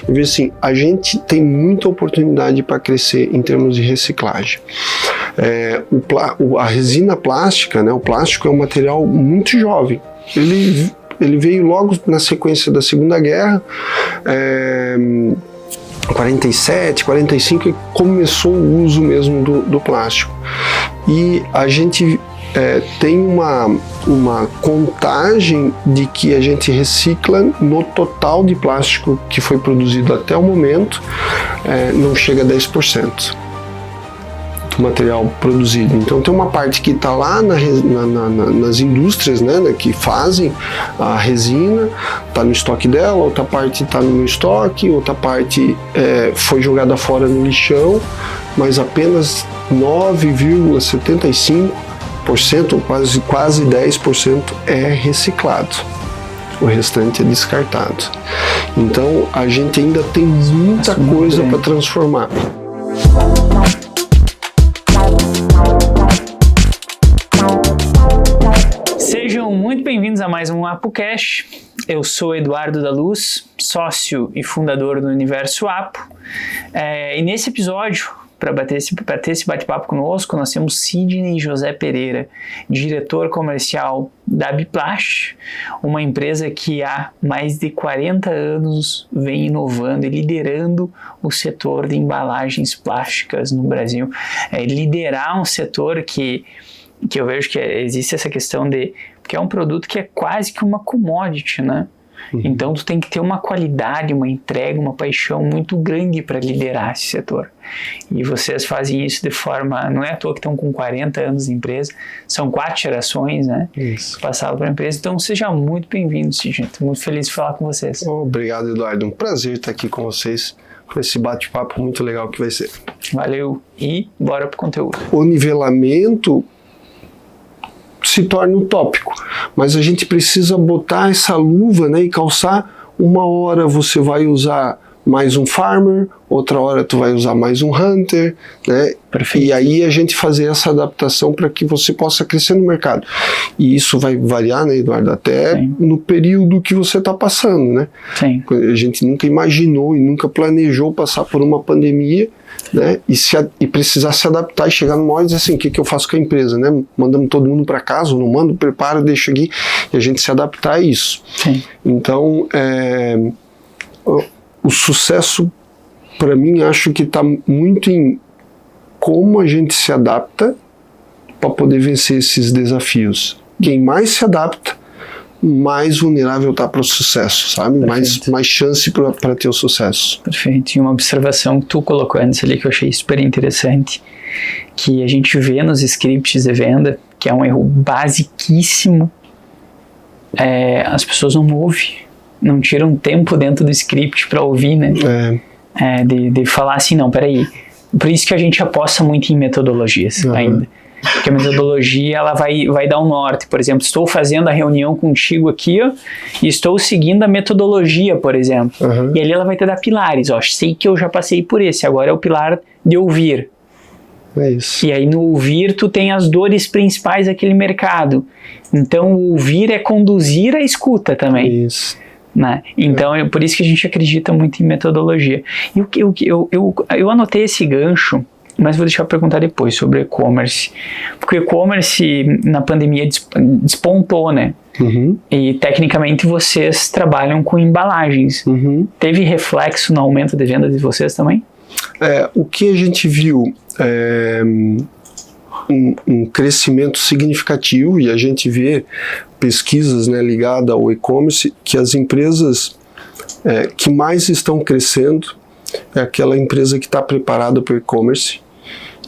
Eu vejo assim, a gente tem muita oportunidade para crescer em termos de reciclagem. A resina plástica, né, o plástico é um material muito jovem. Ele veio logo na sequência da Segunda Guerra, 47, 45, e começou o uso mesmo do plástico. E a gente tem uma contagem de que a gente recicla no total de plástico que foi produzido até o momento, não chega a 10% do material produzido. Então tem uma parte que está lá nas indústrias, né, que fazem a resina, está no estoque dela, outra parte está no meu estoque, outra parte foi jogada fora no lixão, mas apenas 9,75%, quase 10% é reciclado. O restante é descartado. Então a gente ainda tem muita coisa para transformar. Sejam muito bem-vindos a mais um ApoCast. Eu sou Eduardo da Luz, sócio e fundador do Universo Apo. E nesse episódio, para bater esse bate-papo conosco, nós temos Sidney José Pereira, diretor comercial da Biplast, uma empresa que há mais de 40 anos vem inovando e liderando o setor de embalagens plásticas no Brasil. Liderar um setor que eu vejo que existe essa questão de... porque é um produto que é quase que uma commodity, né? Então tu tem que ter uma qualidade, uma entrega, uma paixão muito grande para liderar esse setor. E vocês fazem isso de forma... não é à toa que estão com 40 anos de empresa, são 4 gerações, né? Isso. Passaram para a empresa. Então seja muito bem-vindo, Sidney. Estou muito feliz de falar com vocês. Obrigado, Eduardo. Um prazer estar aqui com vocês, com esse bate-papo muito legal que vai ser. Valeu. E bora pro conteúdo. O nivelamento se torna utópico, mas a gente precisa botar essa luva, né, e calçar. Uma hora você vai usar mais um farmer, outra hora tu vai usar mais um hunter, né? Perfeito. E aí a gente fazer essa adaptação para que você possa crescer no mercado. E isso vai variar, né, Eduardo, até Sim. no período que você está passando, né? Sim. A gente nunca imaginou e nunca planejou passar por uma pandemia, né, e precisar se adaptar e chegar numa hora e dizer assim, o que eu faço com a empresa, né? Mandamos todo mundo para casa, ou não mando, prepara, deixa aqui, e a gente se adaptar a isso. Sim. Então, o sucesso, para mim, acho que está muito em como a gente se adapta para poder vencer esses desafios. Quem mais se adapta, mais vulnerável está para o sucesso, sabe? Mais chance para ter o sucesso. Perfeito. E uma observação que tu colocou antes ali que eu achei super interessante, que a gente vê nos scripts de venda, que é um erro basiquíssimo, as pessoas não ouvem, não tiram tempo dentro do script para ouvir, né? De falar assim, não, peraí. Por isso que a gente aposta muito em metodologias ainda. Porque a metodologia ela vai dar um norte. Por exemplo, estou fazendo a reunião contigo aqui, ó, e estou seguindo a metodologia, por exemplo. E ali ela vai te dar pilares. Ó, sei que eu já passei por esse, agora é o pilar de ouvir. É isso. E aí no ouvir tu tem as dores principais daquele mercado. Então o ouvir é conduzir a escuta também. Isso. Né? Então é por isso que a gente acredita muito em metodologia. E eu anotei esse gancho, mas vou deixar para perguntar depois sobre e-commerce. Porque o e-commerce na pandemia despontou, né? E tecnicamente vocês trabalham com embalagens. Teve reflexo no aumento de venda de vocês também? O que a gente viu um crescimento significativo, e a gente vê pesquisas, né, ligadas ao e-commerce, que as empresas que mais estão crescendo é aquela empresa que está preparada para o e-commerce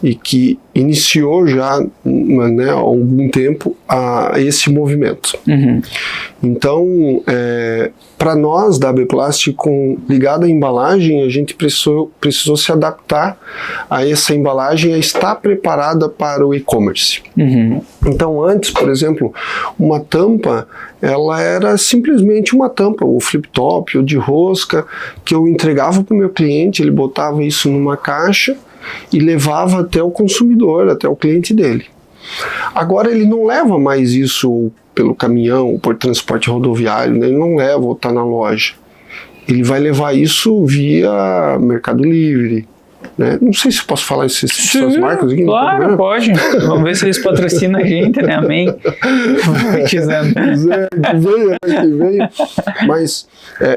e que iniciou já, né, há algum tempo esse movimento. Então, para nós da Biplast, ligado à embalagem, a gente precisou se adaptar a essa embalagem a estar preparada para o e-commerce. Então, antes, por exemplo, uma tampa, ela era simplesmente uma tampa, ou flip top, ou de rosca, que eu entregava para o meu cliente, ele botava isso numa caixa e levava até o consumidor, até o cliente dele. Agora ele não leva mais isso pelo caminhão, por transporte rodoviário, né? Ele não leva ou está na loja. ele vai levar isso via Mercado Livre, né? Não sei se posso falar essas marcas aqui. Claro, pode. Vamos ver se eles patrocinam a gente, né? Amém. Que veio. Mas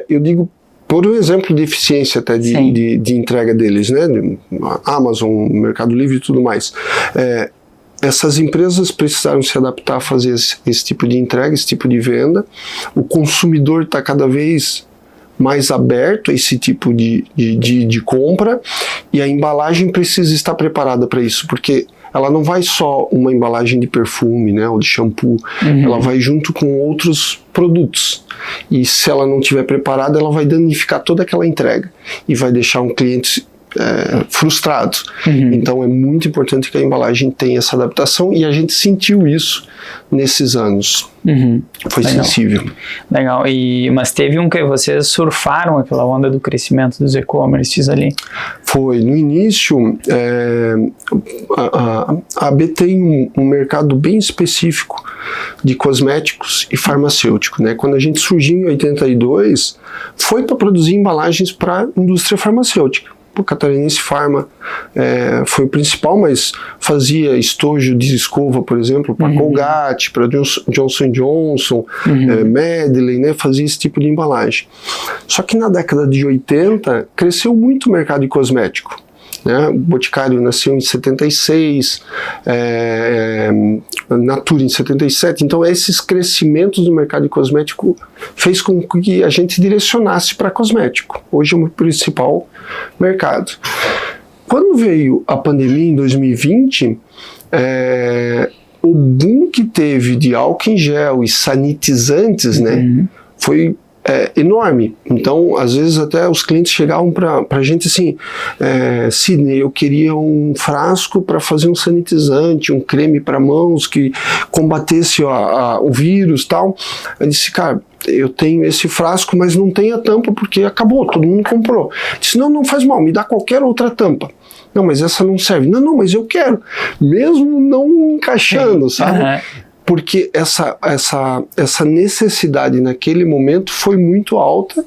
eu digo, por um exemplo de eficiência até de entrega deles, né? Amazon, Mercado Livre e tudo mais. Essas empresas precisaram se adaptar a fazer esse tipo de entrega, esse tipo de venda. O consumidor está cada vez mais aberto a esse tipo de compra, e a embalagem precisa estar preparada para isso, porque ela não vai só uma embalagem de perfume, né, ou de shampoo, ela vai junto com outros produtos, e se ela não estiver preparada, ela vai danificar toda aquela entrega e vai deixar um cliente frustrado. Então é muito importante que a embalagem tenha essa adaptação, e a gente sentiu isso nesses anos. Foi Legal. sensível. Legal. Mas teve que vocês surfaram aquela onda do crescimento dos e-commerces ali? Foi. No início, a AB tem um mercado bem específico de cosméticos e farmacêutico, né? Quando a gente surgiu em 82, foi para produzir embalagens para a indústria farmacêutica. O Catarinense Pharma foi o principal, mas fazia estojo de escova, por exemplo, para Colgate, para Johnson & Johnson, Medley, né, fazia esse tipo de embalagem. Só que na década de 80 cresceu muito o mercado de cosmético. Né? O Boticário nasceu em 76, Natura em 77, então esses crescimentos do mercado de cosmético fez com que a gente direcionasse para cosmético. Hoje é o principal mercado. Quando veio a pandemia em 2020, o boom que teve de álcool em gel e sanitizantes, né, foi enorme. Então, às vezes até os clientes chegavam para a gente assim, Sidney, eu queria um frasco para fazer um sanitizante, um creme para mãos que combatesse o vírus e tal. Eu disse, cara, eu tenho esse frasco, mas não tem a tampa porque acabou, todo mundo comprou. Eu disse, não faz mal, me dá qualquer outra tampa. Não, mas essa não serve. Não, mas eu quero. Mesmo não encaixando, sabe? Porque essa necessidade naquele momento foi muito alta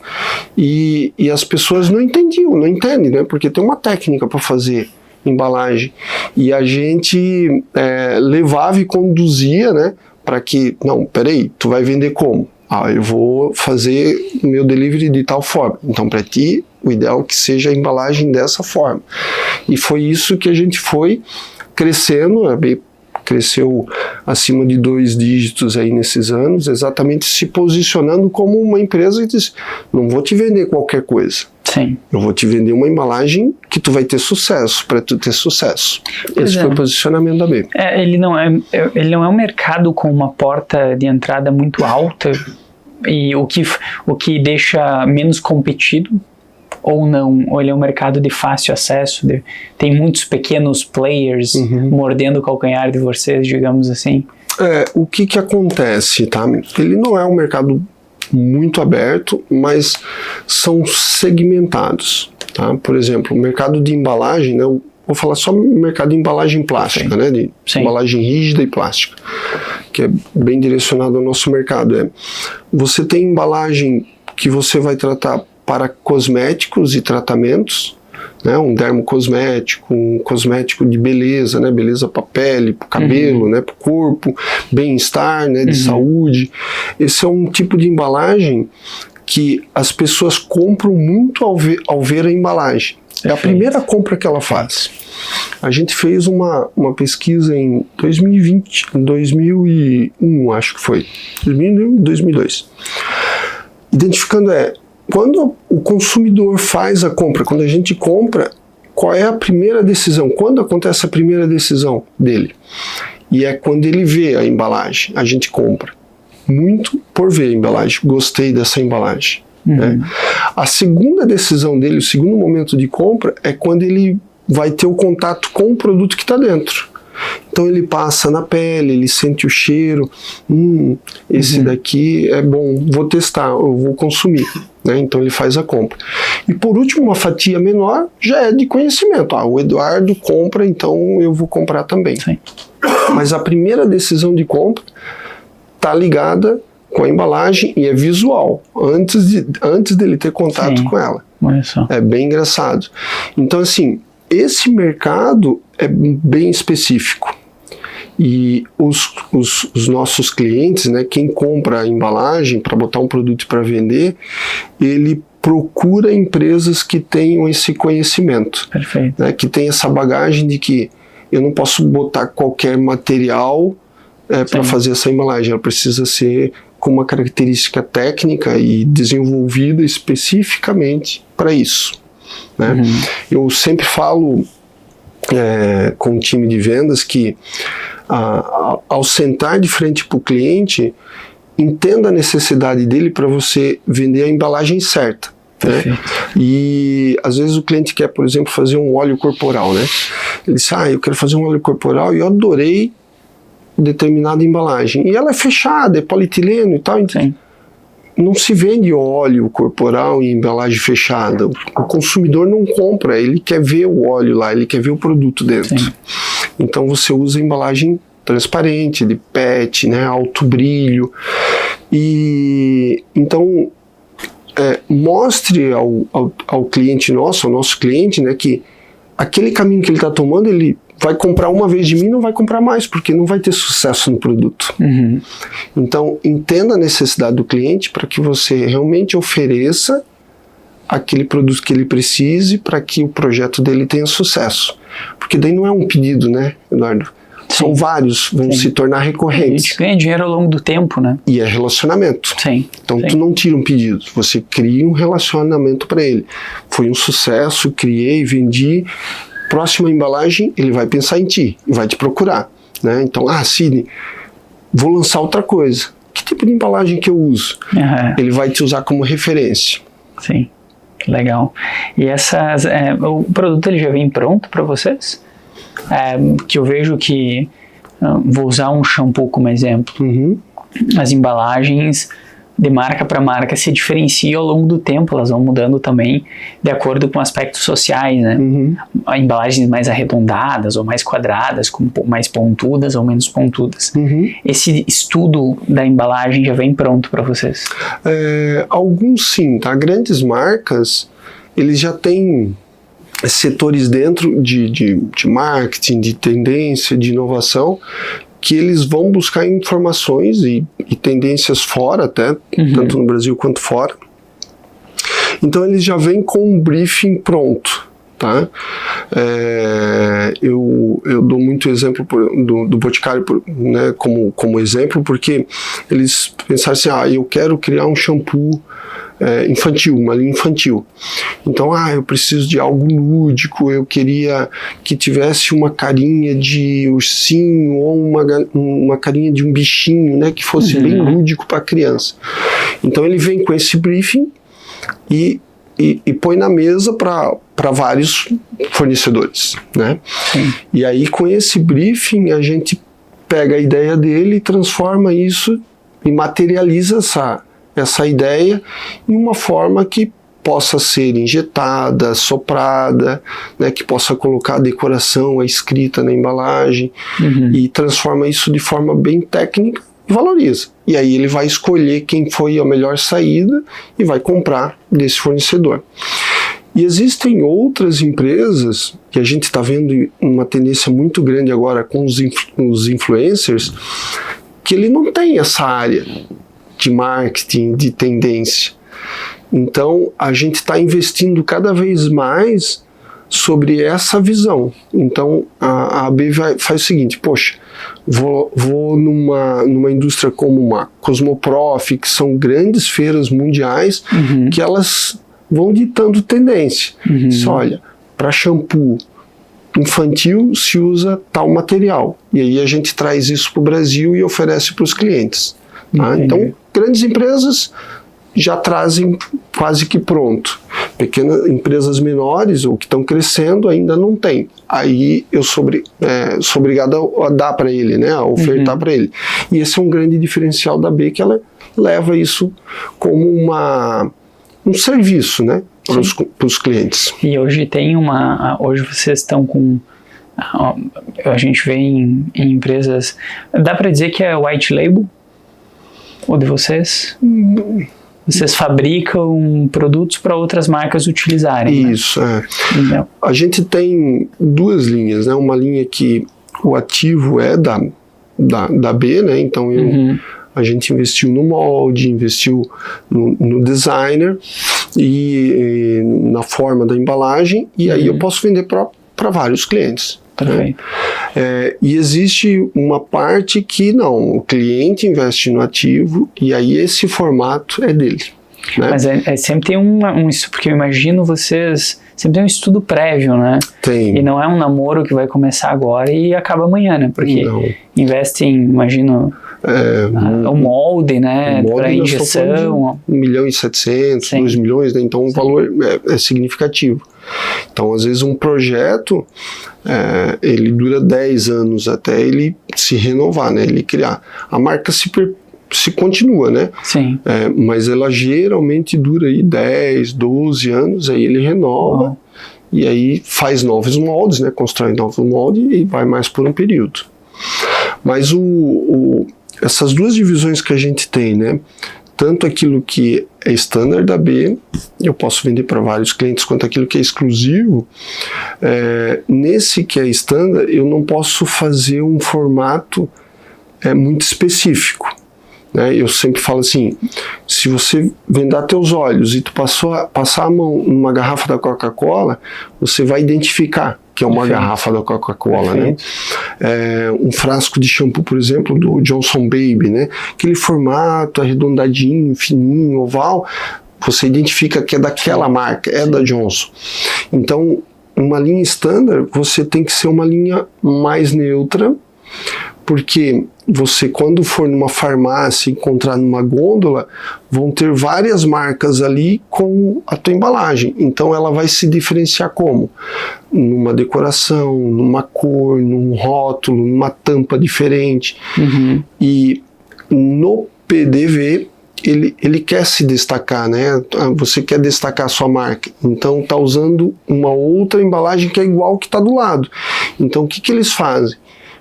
e as pessoas não entendem, né? Porque tem uma técnica para fazer embalagem. E a gente levava e conduzia, né? Para que, não, peraí, tu vai vender como? Eu vou fazer o meu delivery de tal forma. Então, para ti, o ideal é que seja a embalagem dessa forma. E foi isso que a gente foi crescendo, cresceu acima de 2 dígitos aí nesses anos, exatamente se posicionando como uma empresa que diz, não vou te vender qualquer coisa. Sim. Eu vou te vender uma embalagem que tu vai ter sucesso, para tu ter sucesso. Esse foi o posicionamento da AB. Ele não é um mercado com uma porta de entrada muito alta, e o que deixa menos competido, ou não? Ou ele é um mercado de fácil acesso? Tem muitos pequenos players mordendo o calcanhar de vocês, digamos assim? O que acontece, tá? Ele não é um mercado muito aberto, mas são segmentados, tá? Por exemplo, o mercado de embalagem, né? Vou falar só mercado de embalagem plástica, né? De embalagem rígida e plástica, que é bem direcionado ao nosso mercado. Você tem embalagem que você vai tratar para cosméticos e tratamentos, né, um dermocosmético, um cosmético de beleza, né, beleza para a pele, para o cabelo, né, para o corpo, bem-estar, né, de saúde. Esse é um tipo de embalagem que as pessoas compram muito ao ver a embalagem. É a primeira compra que ela faz. A gente fez uma pesquisa em 2001, acho que foi, 2002, identificando quando o consumidor faz a compra, quando a gente compra, qual é a primeira decisão? Quando acontece a primeira decisão dele? E é quando ele vê a embalagem, a gente compra. Muito por ver a embalagem, gostei dessa embalagem. Né? A segunda decisão dele, o segundo momento de compra, é quando ele vai ter o contato com o produto que está dentro. Então ele passa na pele, ele sente o cheiro, esse daqui é bom, vou testar, eu vou consumir, né? Então ele faz a compra. E por último, uma fatia menor já é de conhecimento. O Eduardo compra, então eu vou comprar também. Sim. Mas a primeira decisão de compra está ligada com a embalagem e é visual, antes dele ter contato Sim. com ela. Olha só. É bem engraçado. Então, assim, esse mercado é bem específico. E os nossos clientes, né, quem compra a embalagem para botar um produto para vender, ele procura empresas que tenham esse conhecimento. Perfeito. Né, que tem essa bagagem de que eu não posso botar qualquer material para fazer essa embalagem. Ela precisa ser com uma característica técnica e desenvolvida especificamente para isso. Né? Eu sempre falo com o time de vendas que ao sentar de frente para o cliente, entenda a necessidade dele para você vender a embalagem certa. Né? E às vezes o cliente quer, por exemplo, fazer um óleo corporal, né? Ele diz, eu quero fazer um óleo corporal e eu adorei determinada embalagem. E ela é fechada, é polietileno e tal. Então não se vende óleo corporal em embalagem fechada. O consumidor não compra, ele quer ver o óleo lá, ele quer ver o produto dentro. Sim. Então você usa embalagem transparente, de PET, né, alto brilho. E então mostre ao cliente nosso, ao nosso cliente, né, que aquele caminho que ele está tomando, ele vai comprar uma vez de mim, não vai comprar mais, porque não vai ter sucesso no produto. Então, entenda a necessidade do cliente para que você realmente ofereça aquele produto que ele precise para que o projeto dele tenha sucesso. Porque daí não é um pedido, né, Eduardo? São vários, vão se tornar recorrentes. Isso ganha dinheiro ao longo do tempo, né? E é relacionamento. Então tu não tira um pedido, você cria um relacionamento para ele. Foi um sucesso, criei, vendi. Próxima embalagem, ele vai pensar em ti, vai te procurar. Né? Então, Sidney, vou lançar outra coisa. Que tipo de embalagem que eu uso? Ele vai te usar como referência. Sim, legal. E o produto ele já vem pronto para vocês? Que eu vejo que, vou usar um shampoo como exemplo, as embalagens de marca para marca se diferenciam ao longo do tempo, elas vão mudando também de acordo com aspectos sociais, né? Embalagens mais arredondadas ou mais quadradas, mais pontudas ou menos pontudas. Esse estudo da embalagem já vem pronto para vocês? Alguns sim, tá? Grandes marcas, eles já têm setores dentro de marketing, de tendência, de inovação, que eles vão buscar informações e tendências fora até, tanto no Brasil quanto fora. Então eles já vêm com um briefing pronto. Tá? Eu dou muito exemplo do Boticário, né, como exemplo, porque eles pensaram assim, eu quero criar um shampoo infantil, uma linha infantil. Então, eu preciso de algo lúdico, eu queria que tivesse uma carinha de ursinho ou uma carinha de um bichinho, né, que fosse bem lúdico para a criança. Então ele vem com esse briefing e põe na mesa para vários fornecedores, né? E aí com esse briefing a gente pega a ideia dele e transforma isso e materializa essa ideia em uma forma que possa ser injetada, soprada, né, que possa colocar a decoração, a escrita na embalagem e transforma isso de forma bem técnica e valoriza. E aí ele vai escolher quem foi a melhor saída e vai comprar desse fornecedor. E existem outras empresas que a gente está vendo uma tendência muito grande agora com os influencers, que ele não tem essa área de marketing, de tendência. Então, a gente está investindo cada vez mais sobre essa visão. Então, a AB faz o seguinte, poxa, vou numa indústria como uma Cosmoprof, que são grandes feiras mundiais, que elas vão ditando tendência. Diz, olha, para shampoo infantil se usa tal material. E aí a gente traz isso para o Brasil e oferece para os clientes. Tá? Então, grandes empresas já trazem quase que pronto. Pequenas empresas menores ou que estão crescendo ainda não tem. Aí eu sou obrigado a dar para ele, né, a ofertar para ele. E esse é um grande diferencial da B, que ela leva isso como um serviço, né, para os clientes. E hoje hoje vocês estão com, a gente vê em empresas, dá para dizer que é white label? o de vocês? Vocês fabricam produtos para outras marcas utilizarem, Isso, né? Não. A gente tem duas linhas, né? Uma linha que o ativo é da B, né? Então a gente investiu no molde, investiu no designer e na forma da embalagem, e aí eu posso vender para vários clientes. Perfeito. Né? E existe uma parte que não, o cliente investe no ativo e aí esse formato é dele. Né? Mas sempre tem isso, porque eu imagino vocês sempre tem um estudo prévio, né? Tem. E não é um namoro que vai começar agora e acaba amanhã, né? Porque investe em, imagino, o molde, né? Para injeção. 1.700.000, 2 milhões, né? Então o valor é significativo. Então, às vezes, um projeto, ele dura 10 anos até ele se renovar, né? Ele criar. A marca se continua, né? Sim. Mas ela geralmente dura aí 10, 12 anos, aí ele renova e aí faz novos moldes, né? Constrói novos moldes e vai mais por um período. Mas essas duas divisões que a gente tem, né? Tanto aquilo que é standard da B, eu posso vender para vários clientes, quanto aquilo que é exclusivo. Nesse que é standard, eu não posso fazer um formato muito específico. Né? Eu sempre falo assim, se você vendar teus olhos e tu passar a mão numa garrafa da Coca-Cola, você vai identificar que é uma garrafa da Coca-Cola, né? Um frasco de shampoo, por exemplo, do Johnson Baby, né? Aquele formato arredondadinho, fininho, oval, você identifica que é daquela marca, é da Johnson. Então, uma linha standard, você tem que ser uma linha mais neutra, porque você, quando for numa farmácia encontrar numa gôndola, vão ter várias marcas ali com a tua embalagem. Então ela vai se diferenciar como? Numa decoração, numa cor, num rótulo, numa tampa diferente. E no PDV, ele quer se destacar, né? Você quer destacar a sua marca. Então tá usando uma outra embalagem que é igual que está do lado. Então o que eles fazem?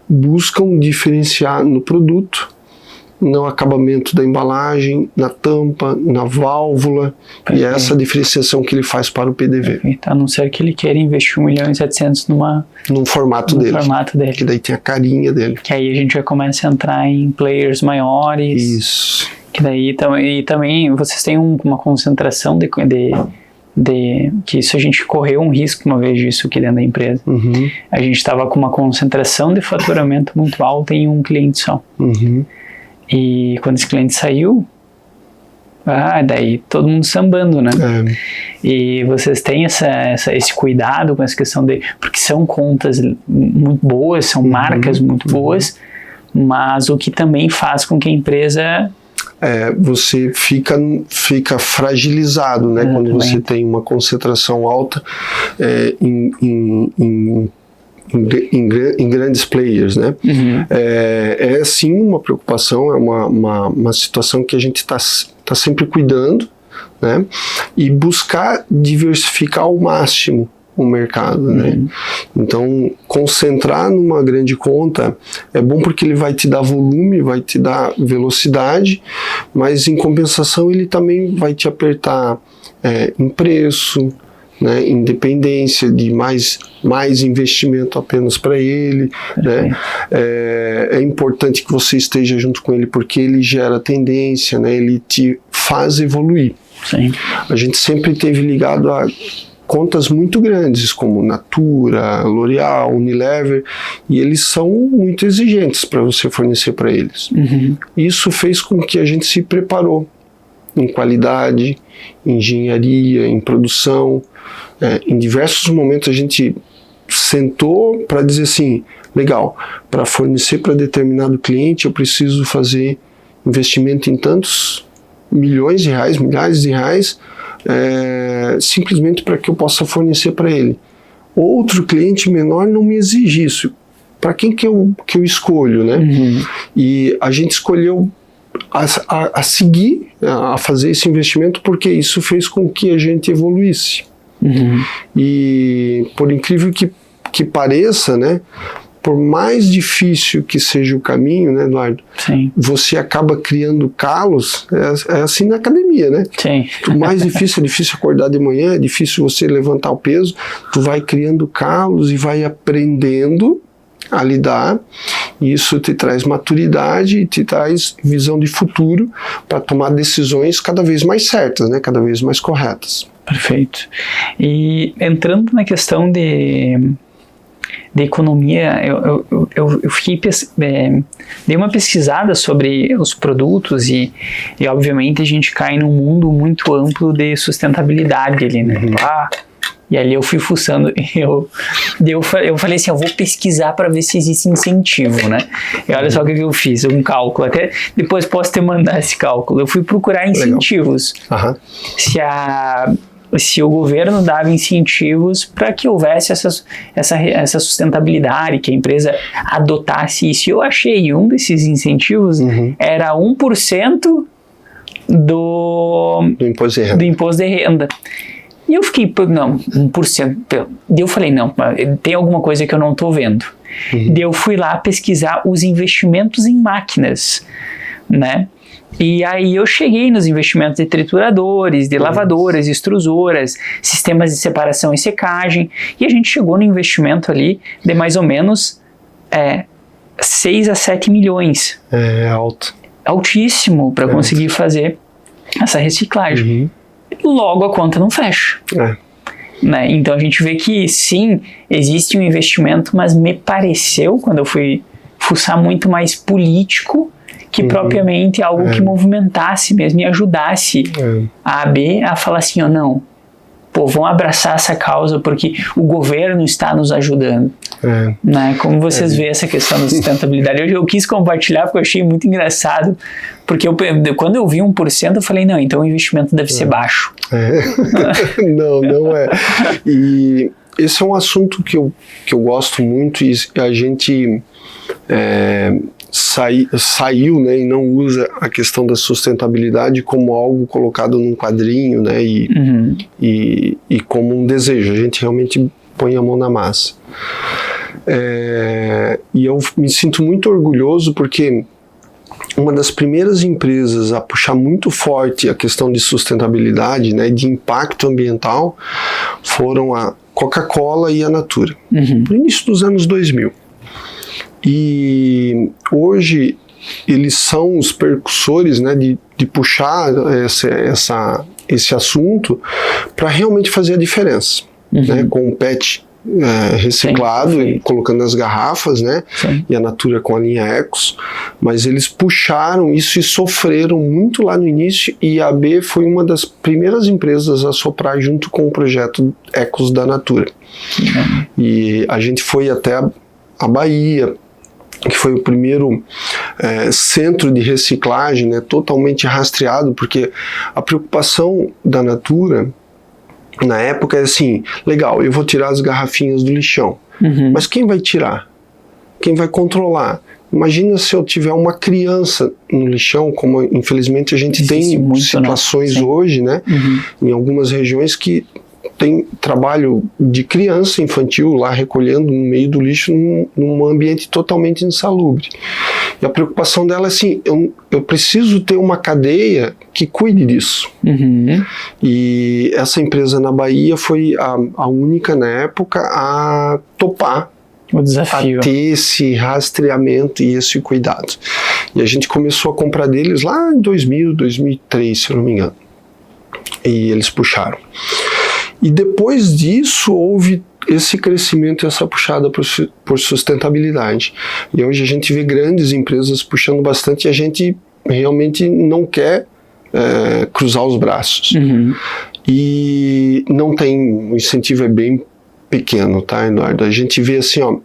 Buscam diferenciar no produto, no acabamento da embalagem, na tampa, na válvula. Perfeito. E é essa diferenciação que ele faz para o PDV. Perfeito. A não ser que ele queira investir 1.700.000 num formato dele. Que daí tem a carinha dele. Que aí a gente já começa a entrar em players maiores. Isso. Que daí também vocês têm uma concentração que isso a gente correu um risco uma vez disso aqui dentro da empresa. A gente estava com uma concentração de faturamento muito alta em um cliente só. E quando esse cliente saiu, daí todo mundo sambando, né? E vocês têm esse cuidado com essa questão porque são contas muito boas, são marcas muito boas, mas o que também faz com que a empresa... você fica fragilizado, né? Quando você tem uma concentração alta em grandes players, né? É sim uma preocupação, é uma situação que a gente está sempre cuidando, né? E buscar diversificar ao máximo o mercado, né? Então, concentrar numa grande conta é bom porque ele vai te dar volume, vai te dar velocidade, mas em compensação ele também vai te apertar em preço, né? Independência de mais investimento apenas para ele, né? É importante que você esteja junto com ele porque ele gera tendência, né? Ele te faz evoluir. Sim. A gente sempre teve ligado a contas muito grandes, como Natura, L'Oréal, Unilever, e eles são muito exigentes para você fornecer para eles. Isso fez com que a gente se preparou em qualidade, em engenharia, em produção. Em diversos momentos a gente sentou para dizer assim, legal, para fornecer para determinado cliente eu preciso fazer investimento em tantos milhões de reais, milhares de reais, simplesmente para que eu possa fornecer para ele. Outro cliente menor não me exige isso. Para quem que eu escolho, né? E a gente escolheu a seguir, a fazer esse investimento porque isso fez com que a gente evoluísse. E por incrível que pareça, né? por mais difícil que seja o caminho, né, Eduardo? Sim. Você acaba criando calos, é assim na academia, né? Sim. O mais difícil é difícil acordar de manhã, é difícil você levantar o peso, tu vai criando calos e vai aprendendo a lidar, e isso te traz maturidade e te traz visão de futuro para tomar decisões cada vez mais certas, né? Cada vez mais corretas. Perfeito. E entrando na questão de economia, eu fiquei dei uma pesquisada sobre os produtos e obviamente a gente cai num mundo muito amplo de sustentabilidade ali, né? E ali eu fui fuçando, eu falei assim, eu vou pesquisar para ver se existe incentivo, né? E olha só o que eu fiz, um cálculo, até depois posso te mandar esse cálculo. Eu fui procurar incentivos. Se o governo dava incentivos para que houvesse essa sustentabilidade, que a empresa adotasse isso. Eu achei um desses incentivos era 1% do imposto de renda. E eu fiquei, não, 1%. Daí eu falei, não, tem alguma coisa que eu não estou vendo. Daí eu fui lá pesquisar os investimentos em máquinas, né? E aí eu cheguei nos investimentos de trituradores, de lavadoras, extrusoras, sistemas de separação e secagem, e a gente chegou no investimento ali de mais ou menos 6 a 7 milhões. É alto. Altíssimo para conseguir fazer essa reciclagem. Logo a conta não fecha. Né? Então a gente vê que sim, existe um investimento, mas me pareceu, quando eu fui fuçar, muito mais político que propriamente algo que movimentasse mesmo e ajudasse a AB a falar assim, não, vamos abraçar essa causa porque o governo está nos ajudando. Né? Como vocês veem essa questão da sustentabilidade? Eu quis compartilhar porque eu achei muito engraçado, porque quando eu vi 1%, eu falei, não, então o investimento deve ser baixo. Não é. E esse é um assunto que eu gosto muito, e a gente saiu, né, e não usa a questão da sustentabilidade como algo colocado num quadrinho, né, e como um desejo. A gente realmente põe a mão na massa. E eu me sinto muito orgulhoso porque uma das primeiras empresas a puxar muito forte a questão de sustentabilidade, né, de impacto ambiental, foram a Coca-Cola e a Natura, no início dos anos 2000. E hoje eles são os percussores, né, de puxar esse assunto para realmente fazer a diferença, né, com o PET reciclado, e colocando nas garrafas, né, e a Natura com a linha Ecos, mas eles puxaram isso e sofreram muito lá no início, e a AB foi uma das primeiras empresas a soprar junto com o projeto Ecos da Natura. E a gente foi até a Bahia, que foi o primeiro centro de reciclagem, né, totalmente rastreado, porque a preocupação da Natura na época é assim, legal, eu vou tirar as garrafinhas do lixão, mas quem vai tirar? Quem vai controlar? Imagina se eu tiver uma criança no lixão, como infelizmente a gente tem situações hoje, né, em algumas regiões que tem trabalho de criança infantil lá recolhendo no meio do lixo num ambiente totalmente insalubre. E a preocupação dela é assim, eu preciso ter uma cadeia que cuide disso. E essa empresa na Bahia foi a única na época a topar o desafio, a ter esse rastreamento e esse cuidado. E a gente começou a comprar deles lá em 2000, 2003, se eu não me engano. E eles puxaram. E depois disso houve esse crescimento, essa puxada por sustentabilidade. E hoje a gente vê grandes empresas puxando bastante e a gente realmente não quer cruzar os braços. E não tem, o incentivo é bem pequeno, tá, Eduardo? A gente vê assim, ó,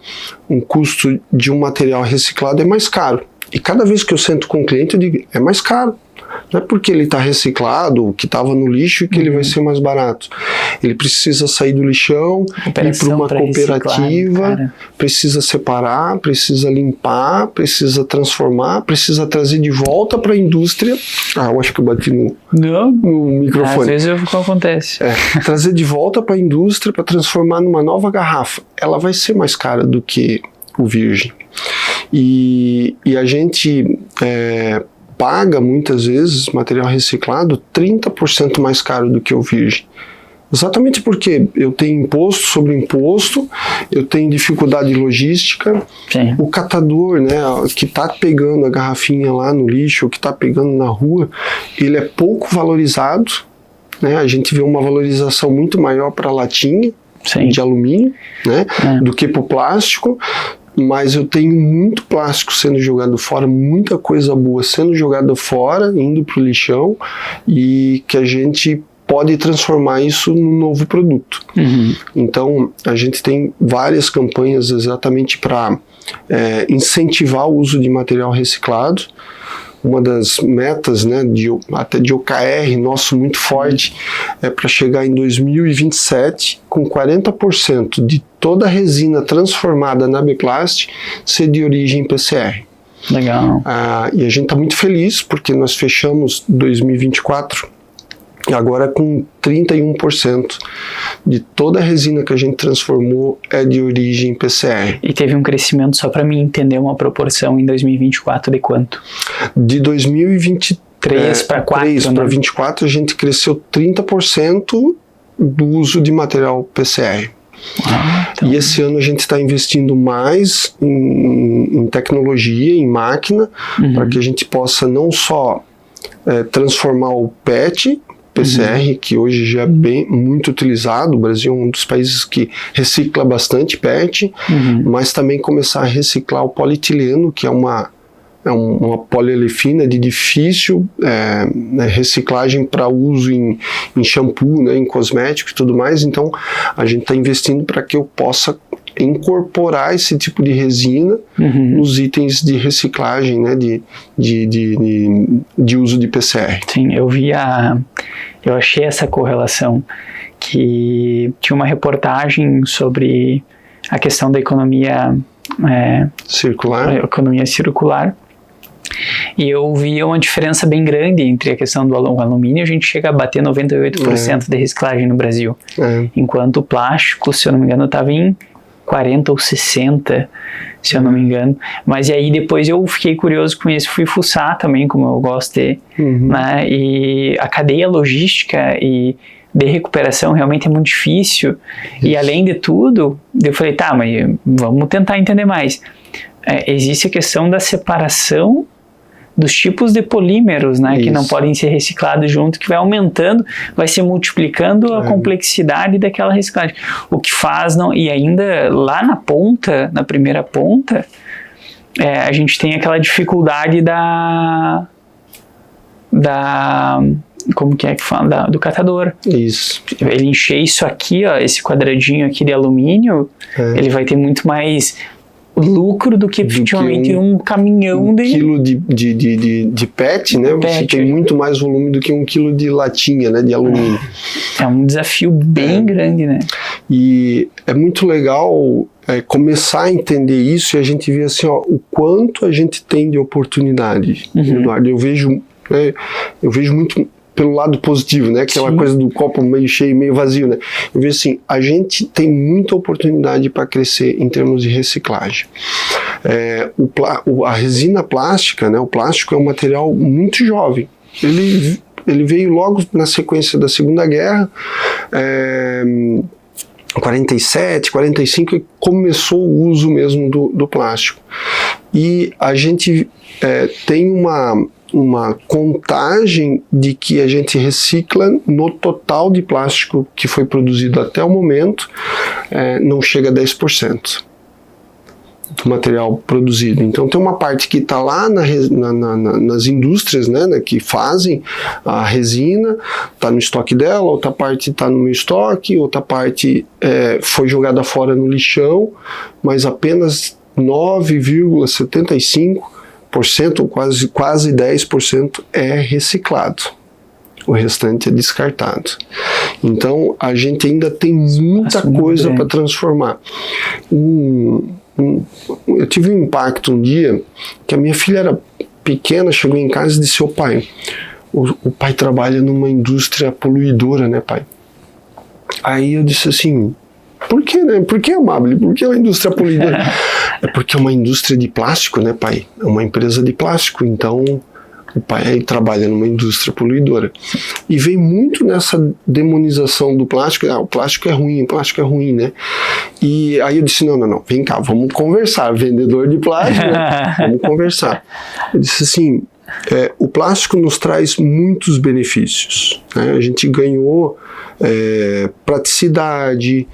um custo de um material reciclado é mais caro. E cada vez que eu sento com o cliente eu digo, é mais caro. Não é porque ele está reciclado, que estava no lixo, e que ele vai ser mais barato. Ele precisa sair do lixão, ir para uma cooperativa, precisa separar, precisa limpar, precisa transformar, precisa trazer de volta para a indústria. Eu acho que eu bati no microfone. Às vezes acontece. Trazer de volta para a indústria para transformar numa nova garrafa. Ela vai ser mais cara do que o virgem. E a gente paga muitas vezes material reciclado 30% mais caro do que o virgem. Exatamente porque eu tenho imposto sobre imposto, eu tenho dificuldade logística. Sim. O catador, né, que está pegando a garrafinha lá no lixo, ou que está pegando na rua, ele é pouco valorizado, né? A gente vê uma valorização muito maior para a latinha, sim, de alumínio, né, do que para o plástico. Mas eu tenho muito plástico sendo jogado fora, muita coisa boa sendo jogada fora, indo para o lixão, e que a gente pode transformar isso num novo produto. Uhum. Então, a gente tem várias campanhas exatamente para incentivar o uso de material reciclado. Uma das metas, né, até de OKR, nosso muito forte, é para chegar em 2027 com 40% de toda a resina transformada na Biplast ser de origem PCR. Legal. E a gente está muito feliz porque nós fechamos 2024 agora com 31% de toda a resina que a gente transformou é de origem PCR. E teve um crescimento, só para mim entender, uma proporção em 2024 de quanto? De 2023 para 4, para 24 a gente cresceu 30% do uso de material PCR. Então. E esse ano a gente está investindo mais em tecnologia, em máquina, para que a gente possa não só transformar o PET, PCR, que hoje já é muito utilizado. O Brasil é um dos países que recicla bastante PET, mas também começar a reciclar o polietileno, que é uma poliolefina de difícil reciclagem para uso em shampoo, né, em cosméticos e tudo mais. Então a gente está investindo para que eu possa incorporar esse tipo de resina nos itens de reciclagem, né, de uso de PCR. Sim, eu achei essa correlação, que tinha uma reportagem sobre a questão da economia circular, e eu via uma diferença bem grande entre a questão do alumínio. A gente chega a bater 98% de reciclagem no Brasil, enquanto o plástico, se eu não me engano, estava em 40 ou 60, se eu não me engano. Mas e aí depois eu fiquei curioso com isso, fui fuçar também, como eu gosto de, né? E a cadeia logística e de recuperação realmente é muito difícil. Isso. E além de tudo, eu falei, tá, mas vamos tentar entender mais. Existe a questão da separação dos tipos de polímeros, né, que não podem ser reciclados junto, que vai aumentando, vai se multiplicando a complexidade daquela reciclagem. O que faz, e ainda lá na ponta, na primeira ponta, a gente tem aquela dificuldade como que fala? Do catador. Isso. Ele encher isso aqui, ó, esse quadradinho aqui de alumínio, ele vai ter muito mais lucro do que efetivamente um caminhão de... quilo de PET, né? Você tem muito mais volume do que 1 quilo de latinha, né? De alumínio. É um desafio bem grande, né? E é muito legal começar a entender isso e a gente ver assim, ó, o quanto a gente tem de oportunidade, Eduardo. Eu vejo muito pelo lado positivo, né? Aquela coisa do copo meio cheio, meio vazio, né? Eu vejo assim, a gente tem muita oportunidade para crescer em termos de reciclagem. A resina plástica, né? O plástico é um material muito jovem. Ele veio logo na sequência da Segunda Guerra, 47, 45, e começou o uso mesmo do plástico. E a gente tem uma contagem de que a gente recicla no total de plástico que foi produzido até o momento, não chega a 10% do material produzido. Então tem uma parte que está lá nas indústrias, né, que fazem a resina, está no estoque dela, outra parte está no meu estoque, outra parte foi jogada fora no lixão, mas apenas 9,75% ou quase 10% é reciclado. O restante é descartado. Então, a gente ainda tem muita coisa para transformar. Eu tive um impacto um dia que a minha filha era pequena, chegou em casa e disse: "Ô pai, o pai trabalha numa indústria poluidora, né, pai?" Aí eu disse assim: Por que, né? Por que Amable? Por que é uma indústria poluidora? É porque é uma indústria de plástico, né, pai? É uma empresa de plástico, então o pai trabalha numa indústria poluidora. E vem muito nessa demonização do plástico. O plástico é ruim, né? E aí eu disse, não, vem cá, vamos conversar, vendedor de plástico, né? Vamos conversar. Eu disse assim, o plástico nos traz muitos benefícios, né? A gente ganhou praticidade,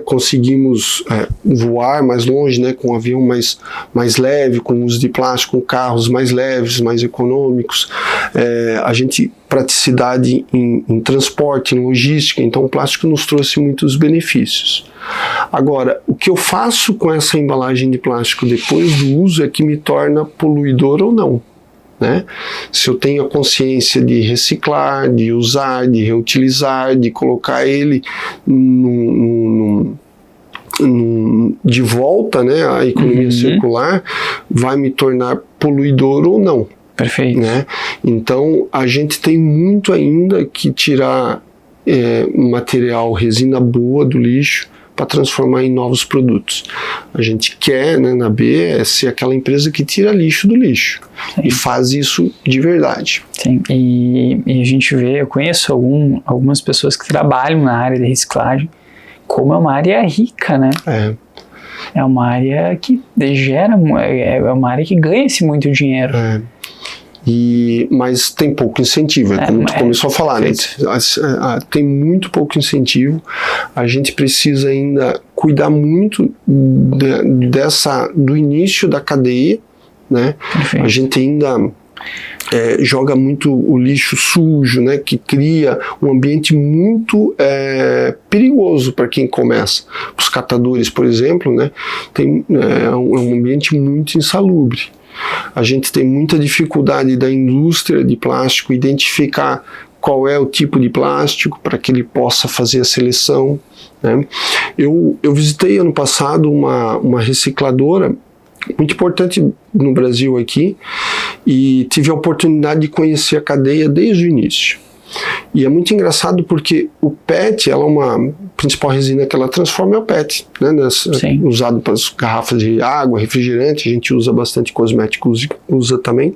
conseguimos voar mais longe, né, com um avião mais leve, com uso de plástico, com carros mais leves, mais econômicos, a gente praticidade em transporte, em logística, então o plástico nos trouxe muitos benefícios. Agora, o que eu faço com essa embalagem de plástico depois do uso é que me torna poluidor ou não. Né? Se eu tenho a consciência de reciclar, de usar, de reutilizar, de colocar ele de volta, né, à economia circular, vai me tornar poluidor ou não. Perfeito. Né? Então, a gente tem muito ainda que tirar material, resina boa do lixo, para transformar em novos produtos. A gente quer, né, na B, ser aquela empresa que tira lixo do lixo. Sim. E faz isso de verdade. Sim, e a gente vê, eu conheço algumas pessoas que trabalham na área de reciclagem, como é uma área rica, né? É uma área que gera, é uma área que ganha-se muito dinheiro. Mas tem pouco incentivo, como tu começou a falar, né? Tem muito pouco incentivo. A gente precisa ainda cuidar muito do início da cadeia, né? A gente ainda joga muito o lixo sujo, né? Que cria um ambiente muito perigoso para quem começa. Os catadores, por exemplo, né? É um ambiente muito insalubre. A gente tem muita dificuldade da indústria de plástico identificar qual é o tipo de plástico para que ele possa fazer a seleção, né? Eu visitei ano passado uma recicladora muito importante no Brasil aqui e tive a oportunidade de conhecer a cadeia desde o início. E é muito engraçado porque o PET, ela é uma principal resina que ela transforma, é o PET, né, usado para as garrafas de água, refrigerante, a gente usa bastante, cosmético usa também.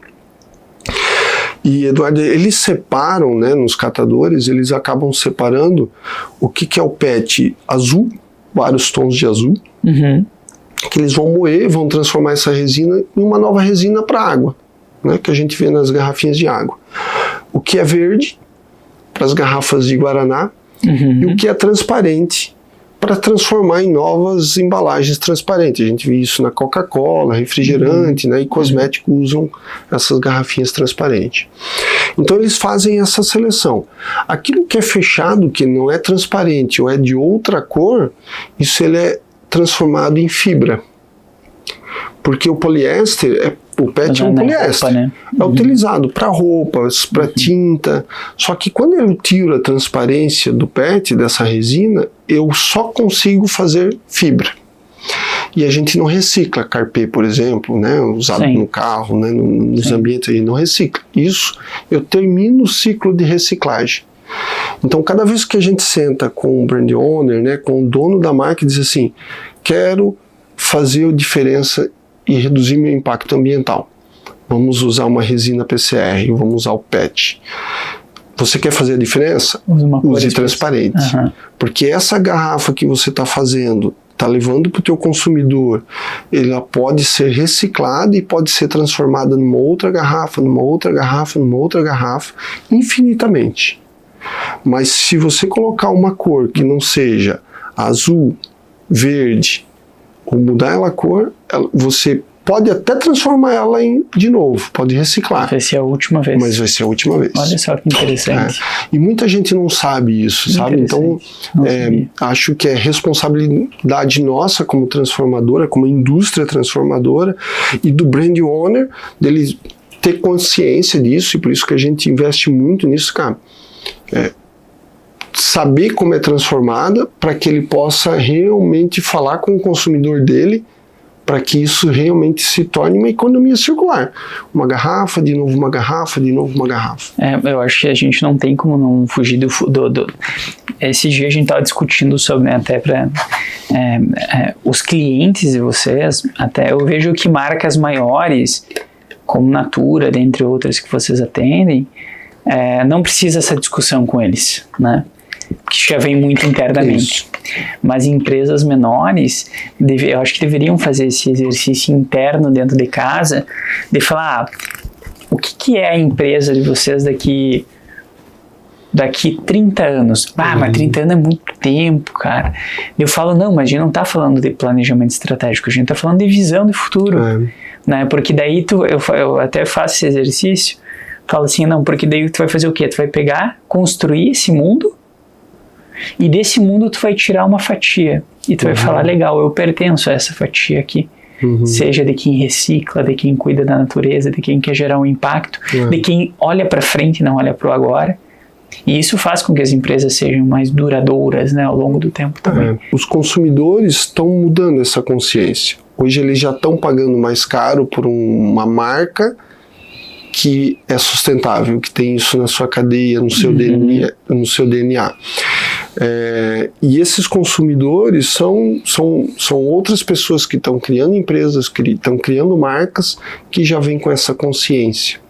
E, Eduardo, eles separam, né, nos catadores, eles acabam separando o que é o PET azul, vários tons de azul, que eles vão moer, vão transformar essa resina em uma nova resina para água, né, que a gente vê nas garrafinhas de água. O que é verde, para as garrafas de Guaraná, e o que é transparente para transformar em novas embalagens transparentes. A gente vê isso na Coca-Cola, refrigerante, né, e cosmético usam essas garrafinhas transparentes. Então eles fazem essa seleção. Aquilo que é fechado, que não é transparente ou é de outra cor, isso ele é transformado em fibra. Porque o poliéster o PET é um poliéster, roupa, né? É utilizado para roupas, para tinta, só que quando eu tiro a transparência do PET, dessa resina, eu só consigo fazer fibra. E a gente não recicla carpê, por exemplo, né, usado no carro, né, nos ambientes, a gente não recicla. Isso, eu termino o ciclo de reciclagem. Então, cada vez que a gente senta com o brand owner, né, com o dono da marca e diz assim, quero fazer a diferença e reduzir meu impacto ambiental. Vamos usar uma resina PCR, vamos usar o PET. Você quer fazer a diferença? Use transparente. Porque essa garrafa que você está fazendo, está levando para o teu consumidor, ela pode ser reciclada e pode ser transformada numa outra garrafa, numa outra garrafa, numa outra garrafa, infinitamente. Mas se você colocar uma cor que não seja azul, verde, ou mudar ela a cor, você pode até transformar ela de novo, pode reciclar. Vai ser a última vez. Mas vai ser a última vez. Olha só que interessante. E muita gente não sabe isso, sabe? Então, acho que é responsabilidade nossa como transformadora, como indústria transformadora, e do brand owner, dele ter consciência disso, e por isso que a gente investe muito nisso, cara. Saber como é transformada para que ele possa realmente falar com o consumidor dele para que isso realmente se torne uma economia circular. Uma garrafa, de novo uma garrafa, de novo uma garrafa. Eu acho que a gente não tem como não fugir do esse dia a gente estava discutindo sobre, né, até para os clientes de vocês, até eu vejo que marcas maiores, como Natura, dentre outras que vocês atendem, não precisa essa discussão com eles, né? Que já vem muito internamente. Isso. Mas empresas menores, eu acho que deveriam fazer esse exercício interno dentro de casa, de falar, o que é a empresa de vocês daqui 30 anos? Mas 30 anos é muito tempo, cara. Eu falo, não, mas a gente não está falando de planejamento estratégico, a gente está falando de visão de futuro. Né? Porque daí eu até faço esse exercício, falo assim, não, porque daí tu vai fazer o quê? Tu vai pegar, construir esse mundo, e desse mundo tu vai tirar uma fatia. E tu vai falar, legal, eu pertenço a essa fatia aqui. Seja de quem recicla, de quem cuida da natureza, de quem quer gerar um impacto, de quem olha para frente e não olha para o agora. E isso faz com que as empresas sejam mais duradouras, né, ao longo do tempo também. Os consumidores estão mudando essa consciência. Hoje eles já estão pagando mais caro por uma marca que é sustentável, que tem isso na sua cadeia, no seu DNA. E esses consumidores são outras pessoas que estão criando empresas, que estão criando marcas que já vêm com essa consciência.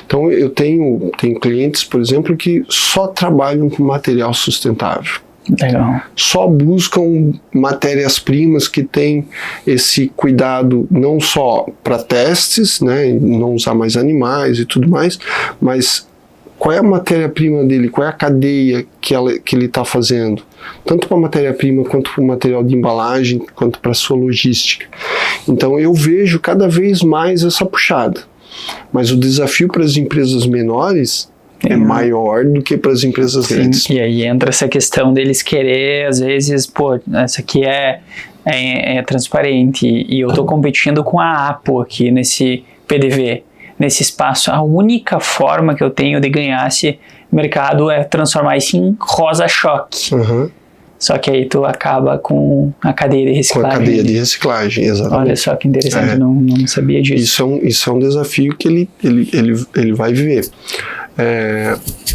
Então eu tenho clientes, por exemplo, que só trabalham com material sustentável. Legal. Só buscam matérias-primas que têm esse cuidado não só para testes, né, não usar mais animais e tudo mais, mas qual é a matéria-prima dele, qual é a cadeia que ele está fazendo, tanto para a matéria-prima quanto para o material de embalagem, quanto para a sua logística. Então eu vejo cada vez mais essa puxada, mas o desafio para as empresas menores é maior do que para as empresas grandes. E aí entra essa questão deles querer, às vezes, essa aqui é transparente e eu estou competindo com a Apo aqui nesse PDV, nesse espaço. A única forma que eu tenho de ganhar esse mercado é transformar isso em rosa-choque. Só que aí tu acaba com a cadeia de reciclagem. Com a cadeia de reciclagem, exatamente. Olha só que interessante, não sabia disso. Isso é um desafio que ele vai viver.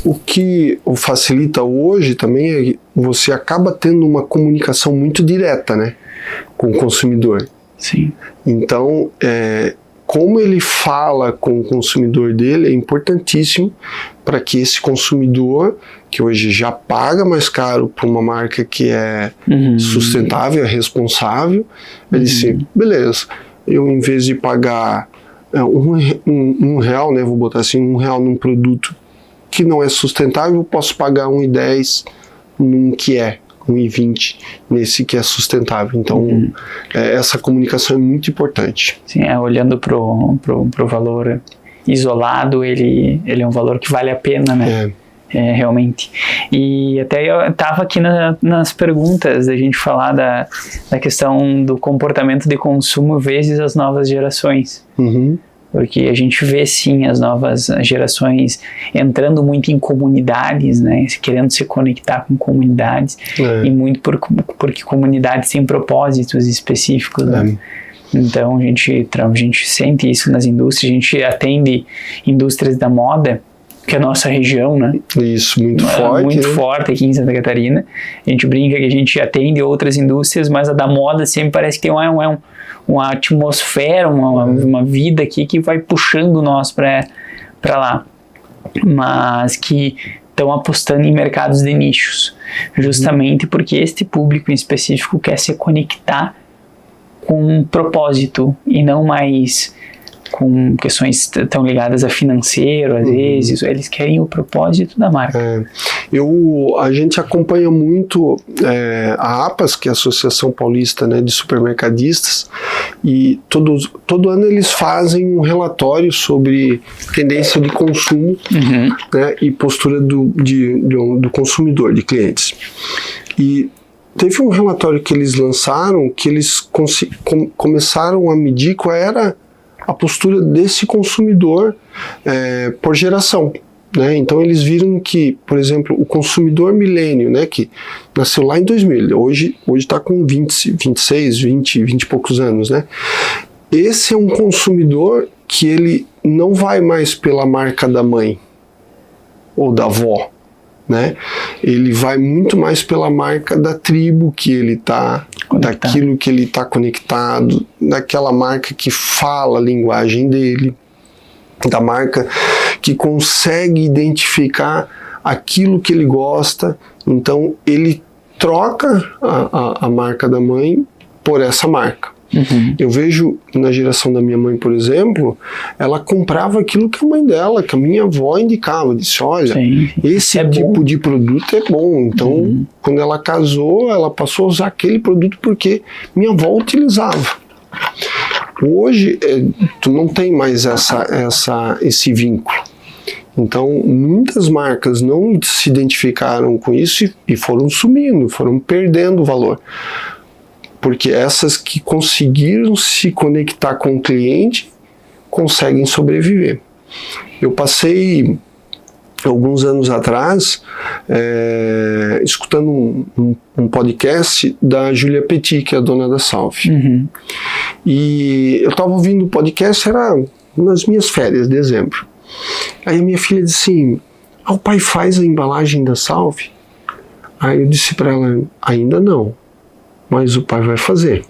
O que o facilita hoje também é que você acaba tendo uma comunicação muito direta, né, com o consumidor. Sim. Então, como ele fala com o consumidor dele é importantíssimo para que esse consumidor, que hoje já paga mais caro por uma marca que é sustentável, é responsável, ele disse, beleza, eu em vez de pagar um real, né, vou botar assim, R$1 num produto que não é sustentável, eu posso pagar R$1,10 num que é, R$1,20 nesse que é sustentável. Então, essa comunicação é muito importante. Sim, olhando pro valor isolado, ele é um valor que vale a pena, né? Realmente. E até eu estava aqui nas perguntas da gente falar da questão do comportamento de consumo vezes as novas gerações. Porque a gente vê sim as novas gerações entrando muito em comunidades, né, querendo se conectar com comunidades, e muito porque comunidades têm propósitos específicos, né? Então a gente sente isso nas indústrias, a gente atende indústrias da moda, que é a nossa região, né? Isso, muito forte. Muito forte aqui em Santa Catarina. A gente brinca que a gente atende outras indústrias, mas a da moda sempre parece que tem uma atmosfera, uma vida aqui que vai puxando nós para lá. Mas que estão apostando em mercados de nichos, justamente porque este público em específico quer se conectar com um propósito e não mais com questões tão ligadas a financeiro, às vezes, eles querem o propósito da marca. A gente acompanha muito a APAS, que é a Associação Paulista, né, de Supermercadistas, e todo ano eles fazem um relatório sobre tendência de consumo, né, e postura do consumidor, de clientes. E teve um relatório que eles lançaram que eles começaram a medir qual era a postura desse consumidor por geração. né? Então eles viram que, por exemplo, o consumidor milênio, né, que nasceu lá em 2000, hoje está com 26, 20 e poucos anos, né? Esse é um consumidor que ele não vai mais pela marca da mãe ou da avó, né? Ele vai muito mais pela marca da tribo que ele está, daquilo que ele está conectado, daquela marca que fala a linguagem dele, da marca que consegue identificar aquilo que ele gosta. Então ele troca a marca da mãe por essa marca. Uhum. Eu vejo na geração da minha mãe, por exemplo, ela comprava aquilo que a mãe dela, que a minha avó indicava, disse, olha, esse tipo de produto é bom. Então, quando ela casou, ela passou a usar aquele produto porque minha avó utilizava. Hoje, tu não tem mais esse vínculo. Então, muitas marcas não se identificaram com isso e foram sumindo, foram perdendo valor. Porque essas que conseguiram se conectar com o cliente conseguem sobreviver. Eu passei alguns anos atrás escutando um podcast da Julia Petit, que é a dona da Salve. Uhum. E eu estava ouvindo o podcast, era nas minhas férias, dezembro. Aí a minha filha disse assim, o pai faz a embalagem da Salve? Aí eu disse para ela, ainda não, mas o pai vai fazer.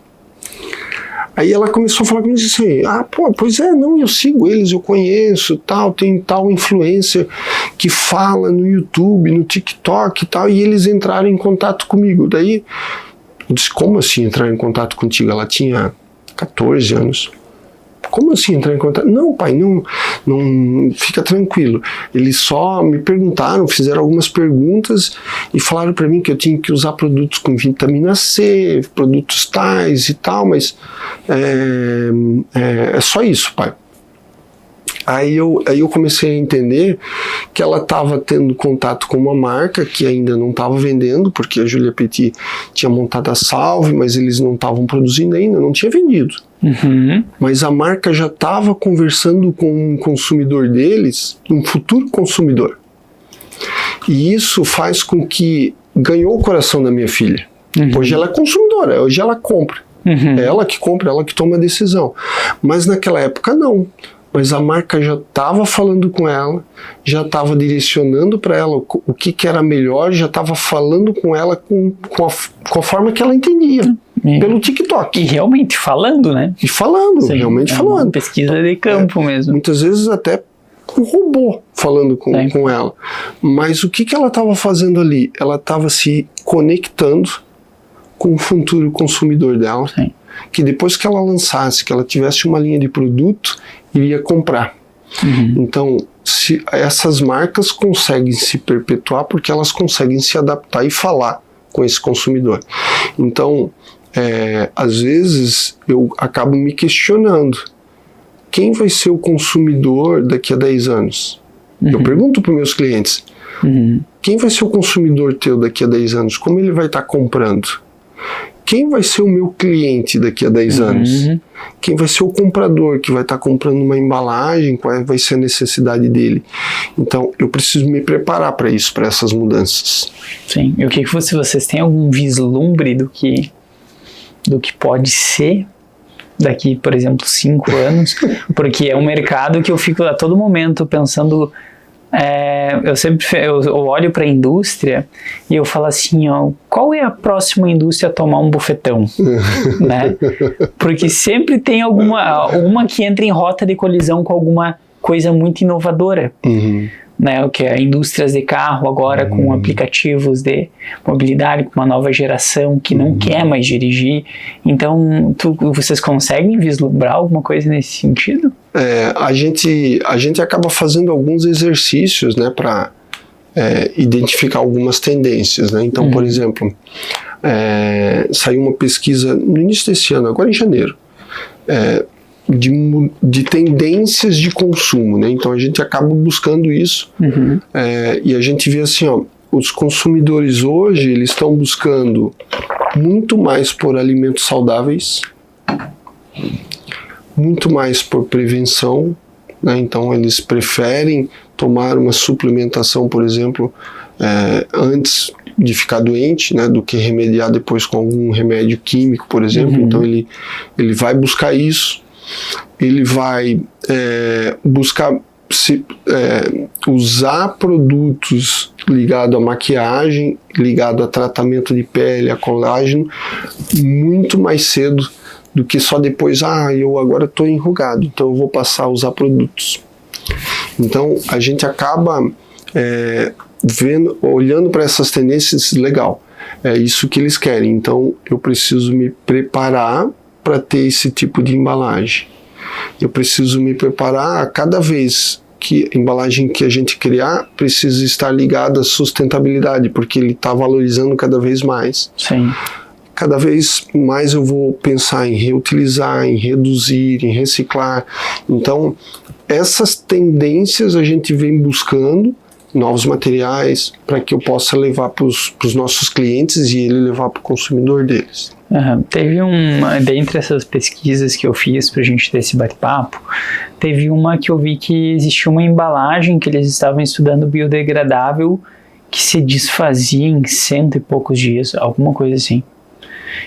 Aí ela começou a falar comigo assim, pois é, não, eu sigo eles, eu conheço, tal, tem tal influencer que fala no YouTube, no TikTok e tal, e eles entraram em contato comigo. Daí eu disse, como assim entrar em contato contigo? Ela tinha 14 anos. Como assim entrar em contato? Não, pai, não, fica tranquilo. Eles só me perguntaram, fizeram algumas perguntas e falaram para mim que eu tinha que usar produtos com vitamina C, produtos tais e tal, mas é só isso, pai. Aí eu comecei a entender que ela estava tendo contato com uma marca que ainda não estava vendendo, porque a Julia Petit tinha montado a Salve, mas eles não estavam produzindo ainda, não tinha vendido. Uhum. Mas a marca já estava conversando com um consumidor deles, um futuro consumidor. E isso faz com que ganhou o coração da minha filha. Uhum. Hoje ela é consumidora, hoje ela compra. Uhum. É ela que compra, ela que toma a decisão. Mas naquela época não. Mas a marca já estava falando com ela, já estava direcionando para ela o que era melhor, já estava falando com ela com a forma que ela entendia, pelo TikTok. E realmente falando, né? E falando, sim, realmente falando. Uma pesquisa de campo mesmo. Muitas vezes até um robô falando com ela. Mas o que ela estava fazendo ali? Ela estava se conectando com o futuro consumidor dela. Sim. Que depois que ela lançasse, que ela tivesse uma linha de produto, iria comprar. Uhum. Então, se essas marcas conseguem se perpetuar porque elas conseguem se adaptar e falar com esse consumidor. Então, às vezes eu acabo me questionando, quem vai ser o consumidor daqui a 10 anos? Uhum. Eu pergunto para os meus clientes, quem vai ser o consumidor teu daqui a 10 anos? Como ele vai estar comprando? Quem vai ser o meu cliente daqui a 10 anos? Quem vai ser o comprador que vai estar comprando uma embalagem? Qual vai ser a necessidade dele? Então, eu preciso me preparar para isso, para essas mudanças. Sim. E o que vocês têm algum vislumbre do que pode ser daqui, por exemplo, 5 anos? Porque é um mercado que eu fico a todo momento pensando... eu olho para a indústria e eu falo assim, qual é a próxima indústria a tomar um bufetão? Né? Porque sempre tem uma que entra em rota de colisão com alguma coisa muito inovadora. Uhum. Né, o que é indústrias de carro agora com aplicativos de mobilidade, com uma nova geração que não quer mais dirigir. Então, vocês conseguem vislumbrar alguma coisa nesse sentido? A gente acaba fazendo alguns exercícios, né, para identificar algumas tendências, né? Então, por exemplo, saiu uma pesquisa no início desse ano, agora em janeiro, de tendências de consumo, né? Então a gente acaba buscando isso e a gente vê assim, os consumidores hoje eles estão buscando muito mais por alimentos saudáveis, muito mais por prevenção, né? Então eles preferem tomar uma suplementação, por exemplo, antes de ficar doente, né, do que remediar depois com algum remédio químico, por exemplo. Então ele vai buscar isso, ele vai buscar usar produtos ligados à maquiagem, ligado a tratamento de pele, a colágeno, muito mais cedo do que só depois, eu agora estou enrugado, então eu vou passar a usar produtos. Então a gente acaba olhando para essas tendências, legal, é isso que eles querem, então eu preciso me preparar para ter esse tipo de embalagem. Eu preciso me preparar a cada vez que a embalagem que a gente criar precisa estar ligada à sustentabilidade, porque ele está valorizando cada vez mais. Sim. Cada vez mais eu vou pensar em reutilizar, em reduzir, em reciclar. Então, essas tendências a gente vem buscando novos materiais para que eu possa levar para os nossos clientes e ele levar para o consumidor deles. Teve dentre essas pesquisas que eu fiz para a gente ter esse bate-papo, teve uma que eu vi que existia uma embalagem que eles estavam estudando biodegradável que se desfazia em 100 e poucos dias, alguma coisa assim.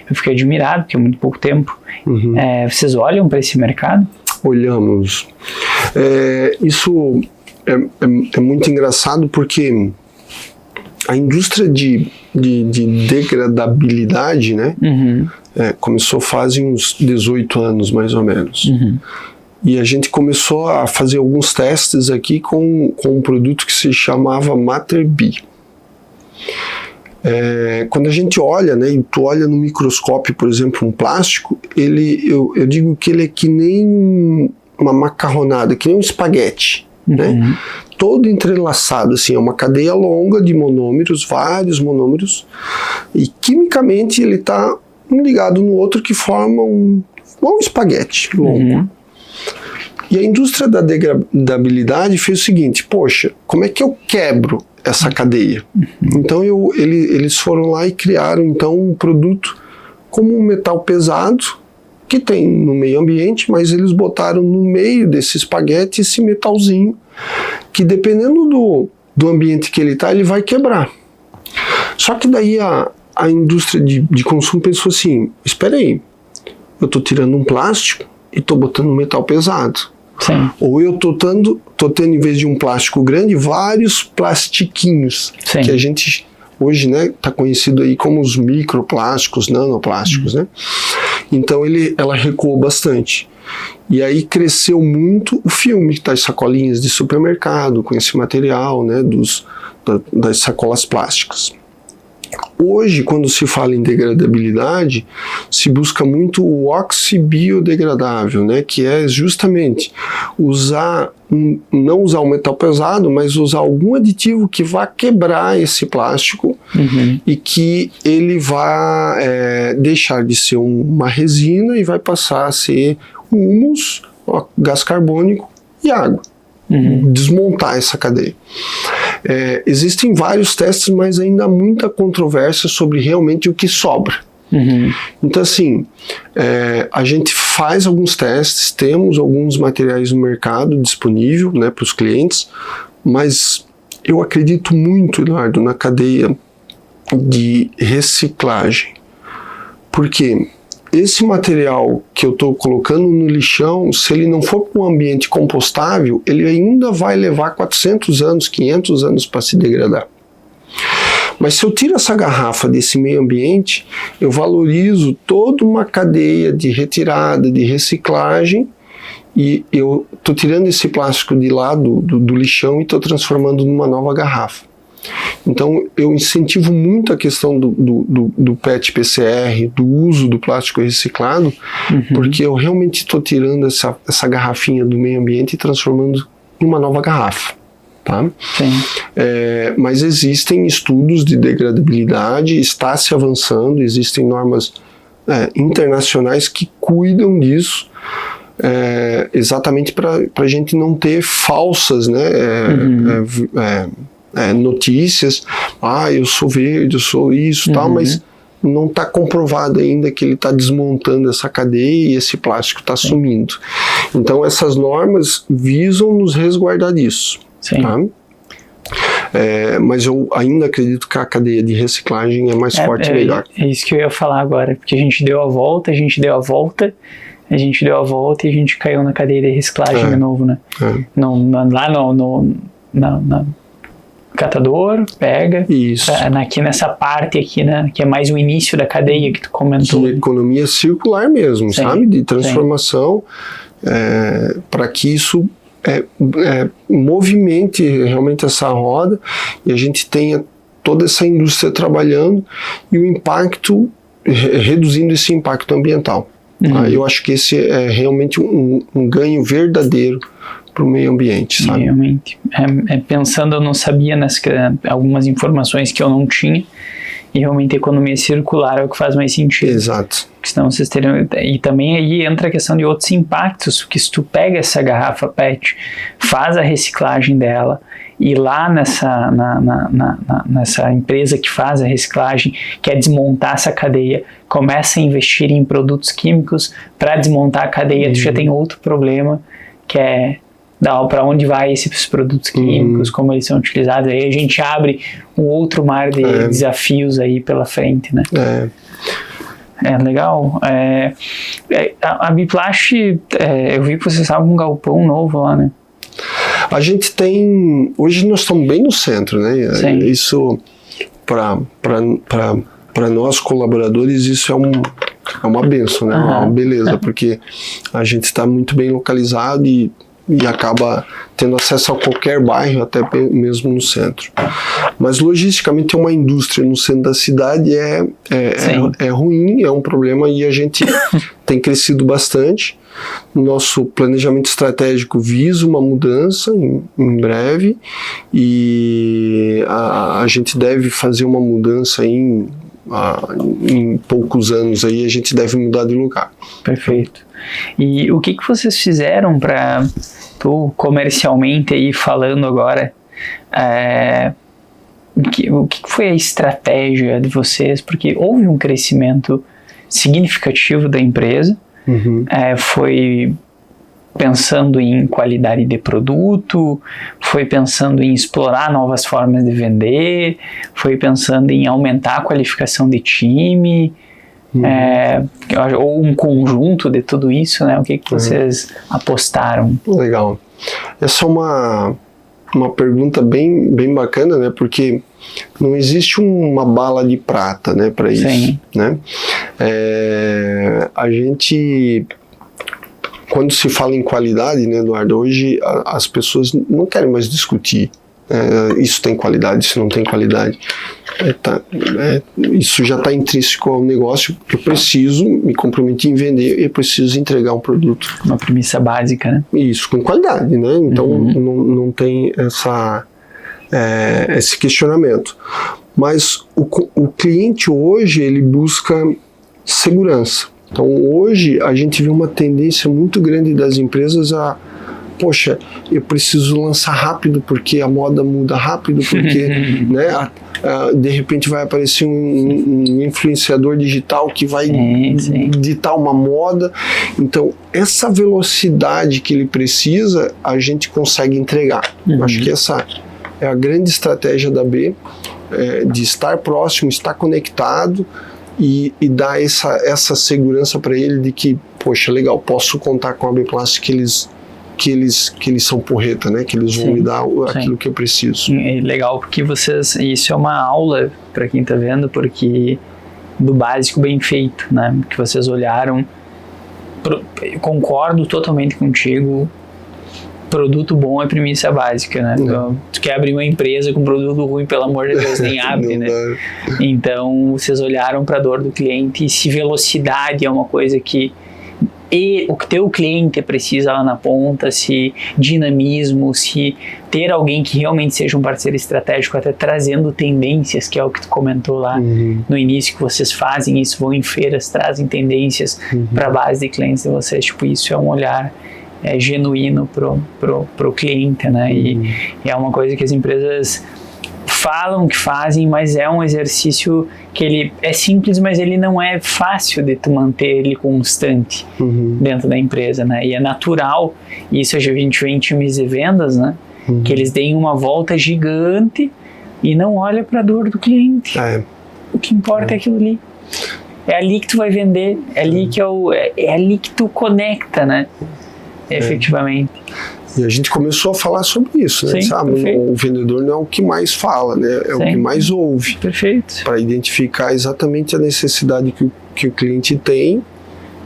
Eu fiquei admirado, porque é muito pouco tempo. Vocês olham para esse mercado? Olhamos. Isso é muito engraçado porque a indústria de degradabilidade, né, começou fazem uns 18 anos, mais ou menos. E a gente começou a fazer alguns testes aqui com um produto que se chamava Matter-B. Quando a gente olha, né, e tu olha no microscópio, por exemplo, um plástico, eu digo que ele é que nem uma macarronada, que nem um espaguete, né? Todo entrelaçado, assim, é uma cadeia longa de monômeros, vários monômeros, e quimicamente ele está um ligado no outro que forma um espaguete longo. E a indústria da degradabilidade fez o seguinte: poxa, como é que eu quebro essa cadeia? Então eles foram lá e criaram então um produto como um metal pesado que tem no meio ambiente, mas eles botaram no meio desse espaguete esse metalzinho que, dependendo do ambiente que ele está, ele vai quebrar. Só que daí a indústria de consumo pensou assim: espera aí, eu estou tirando um plástico e estou botando um metal pesado. Sim. Ou eu tô tendo, em vez de um plástico grande, vários plastiquinhos. Sim. Que a gente hoje, né, tá conhecido aí como os microplásticos, nanoplásticos, né? Então ela recuou bastante. E aí cresceu muito o filme, das sacolinhas de supermercado, com esse material, né, das sacolas plásticas. Hoje, quando se fala em degradabilidade, se busca muito o oxibiodegradável, né, que é justamente não usar um metal pesado, mas usar algum aditivo que vá quebrar esse plástico e que ele vá deixar de ser uma resina e vai passar a ser humus, gás carbônico e água. Desmontar essa cadeia. Existem vários testes, mas ainda há muita controvérsia sobre realmente o que sobra. Então, assim, a gente faz alguns testes, temos alguns materiais no mercado disponível, né, para os clientes, mas eu acredito muito, Eduardo, na cadeia de reciclagem. Porque esse material que eu estou colocando no lixão, se ele não for para um ambiente compostável, ele ainda vai levar 400 anos, 500 anos para se degradar. Mas se eu tiro essa garrafa desse meio ambiente, eu valorizo toda uma cadeia de retirada, de reciclagem, e eu estou tirando esse plástico de lá do lixão e estou transformando numa nova garrafa. Então eu incentivo muito a questão do PET PCR, do uso do plástico reciclado, porque eu realmente estou tirando essa garrafinha do meio ambiente e transformando numa nova garrafa. Tá? Sim. Mas existem estudos de degradabilidade, está se avançando, existem normas internacionais que cuidam disso, exatamente para a gente não ter falsas, né, notícias, eu sou verde, eu sou isso, tal, mas não está comprovado ainda que ele está desmontando essa cadeia e esse plástico está sumindo. Então essas normas visam nos resguardar disso. Sim. Tá? Mas eu ainda acredito que a cadeia de reciclagem é mais forte e melhor. É isso que eu ia falar agora, porque a gente deu a volta e a gente caiu na cadeia de reciclagem de novo, né? Lá no catador, pega, isso. Aqui nessa parte aqui, né, que é mais o início da cadeia que tu comentou. De economia circular mesmo, sim, sabe? De transformação, para que isso movimente realmente essa roda e a gente tenha toda essa indústria trabalhando e o impacto, reduzindo esse impacto ambiental. Eu acho que esse é realmente um ganho verdadeiro para o meio ambiente, sabe? Realmente. Pensando, eu não sabia algumas informações que eu não tinha, e realmente a economia circular é o que faz mais sentido. Exato. Senão vocês teriam, e também aí entra a questão de outros impactos, porque se tu pega essa garrafa PET, faz a reciclagem dela, e lá nessa empresa que faz a reciclagem, quer desmontar essa cadeia, começa a investir em produtos químicos para desmontar a cadeia, tu já tem outro problema, que é para onde vai esses produtos químicos, como eles são utilizados. Aí a gente abre um outro mar de desafios aí pela frente, né? Legal. A Biplast, eu vi que vocês estavam com um galpão novo lá, né? A gente tem... Hoje nós estamos bem no centro, né? Sim. Isso, para nós colaboradores, isso é uma benção, né? Uma beleza, porque a gente está muito bem localizado e acaba tendo acesso a qualquer bairro, até mesmo no centro. Mas logisticamente ter uma indústria no centro da cidade é ruim, é um problema, e a gente tem crescido bastante. Nosso planejamento estratégico visa uma mudança em breve, e a gente deve fazer uma mudança em poucos anos aí, a gente deve mudar de lugar. Perfeito. E o que vocês fizeram para comercialmente aí falando agora, o que foi a estratégia de vocês? Porque houve um crescimento significativo da empresa, foi pensando em qualidade de produto, foi pensando em explorar novas formas de vender, foi pensando em aumentar a qualificação de time, ou um conjunto de tudo isso, né? O que vocês apostaram? Legal. Essa é uma pergunta bem bacana, né? Porque não existe uma bala de prata, né, para isso. Sim. Né? A gente... Quando se fala em qualidade, né, Eduardo, hoje as pessoas não querem mais discutir. Isso tem qualidade, isso não tem qualidade. Isso já está intrínseco ao negócio. Eu preciso me comprometer em vender, eu preciso entregar um produto. Uma premissa básica, né? Isso, com qualidade, né? Então não tem esse questionamento. Mas o cliente hoje, ele busca segurança. Então hoje a gente vê uma tendência muito grande das empresas poxa, eu preciso lançar rápido porque a moda muda rápido, porque né, de repente vai aparecer um influenciador digital que vai ditar uma moda. Então essa velocidade que ele precisa, a gente consegue entregar. Acho que essa é a grande estratégia da B, de estar próximo, estar conectado, e dar essa segurança para ele de que, poxa, legal, posso contar com a Biplast, que eles são porreta, né? Que eles vão me dar aquilo que eu preciso. É legal, porque isso é uma aula para quem está vendo, porque do básico bem feito, né? Que vocês olharam, concordo totalmente contigo. Produto bom é premissa básica, né? Então, tu quer abrir uma empresa com produto ruim, pelo amor de Deus, nem abre, né? Então, vocês olharam para a dor do cliente, e se velocidade é uma coisa que o teu cliente precisa lá na ponta, se dinamismo, se ter alguém que realmente seja um parceiro estratégico, até trazendo tendências, que é o que tu comentou lá no início, que vocês fazem isso, vão em feiras, trazem tendências para a base de clientes de vocês. Tipo, isso é um olhar genuíno pro cliente, né? E é uma coisa que as empresas falam que fazem, mas é um exercício que ele é simples, mas ele não é fácil de tu manter ele constante dentro da empresa, né? E é natural, isso a gente vê em times de vendas, né? Que eles deem uma volta gigante e não olha para a dor do cliente. O que importa é aquilo ali. É ali que tu vai vender, é ali que é ali que tu conecta, né? Efetivamente. E a gente começou a falar sobre isso, né? Sim, Sabe? O vendedor não é o que mais fala, né? É o que mais ouve. Perfeito. Para identificar exatamente a necessidade que o cliente tem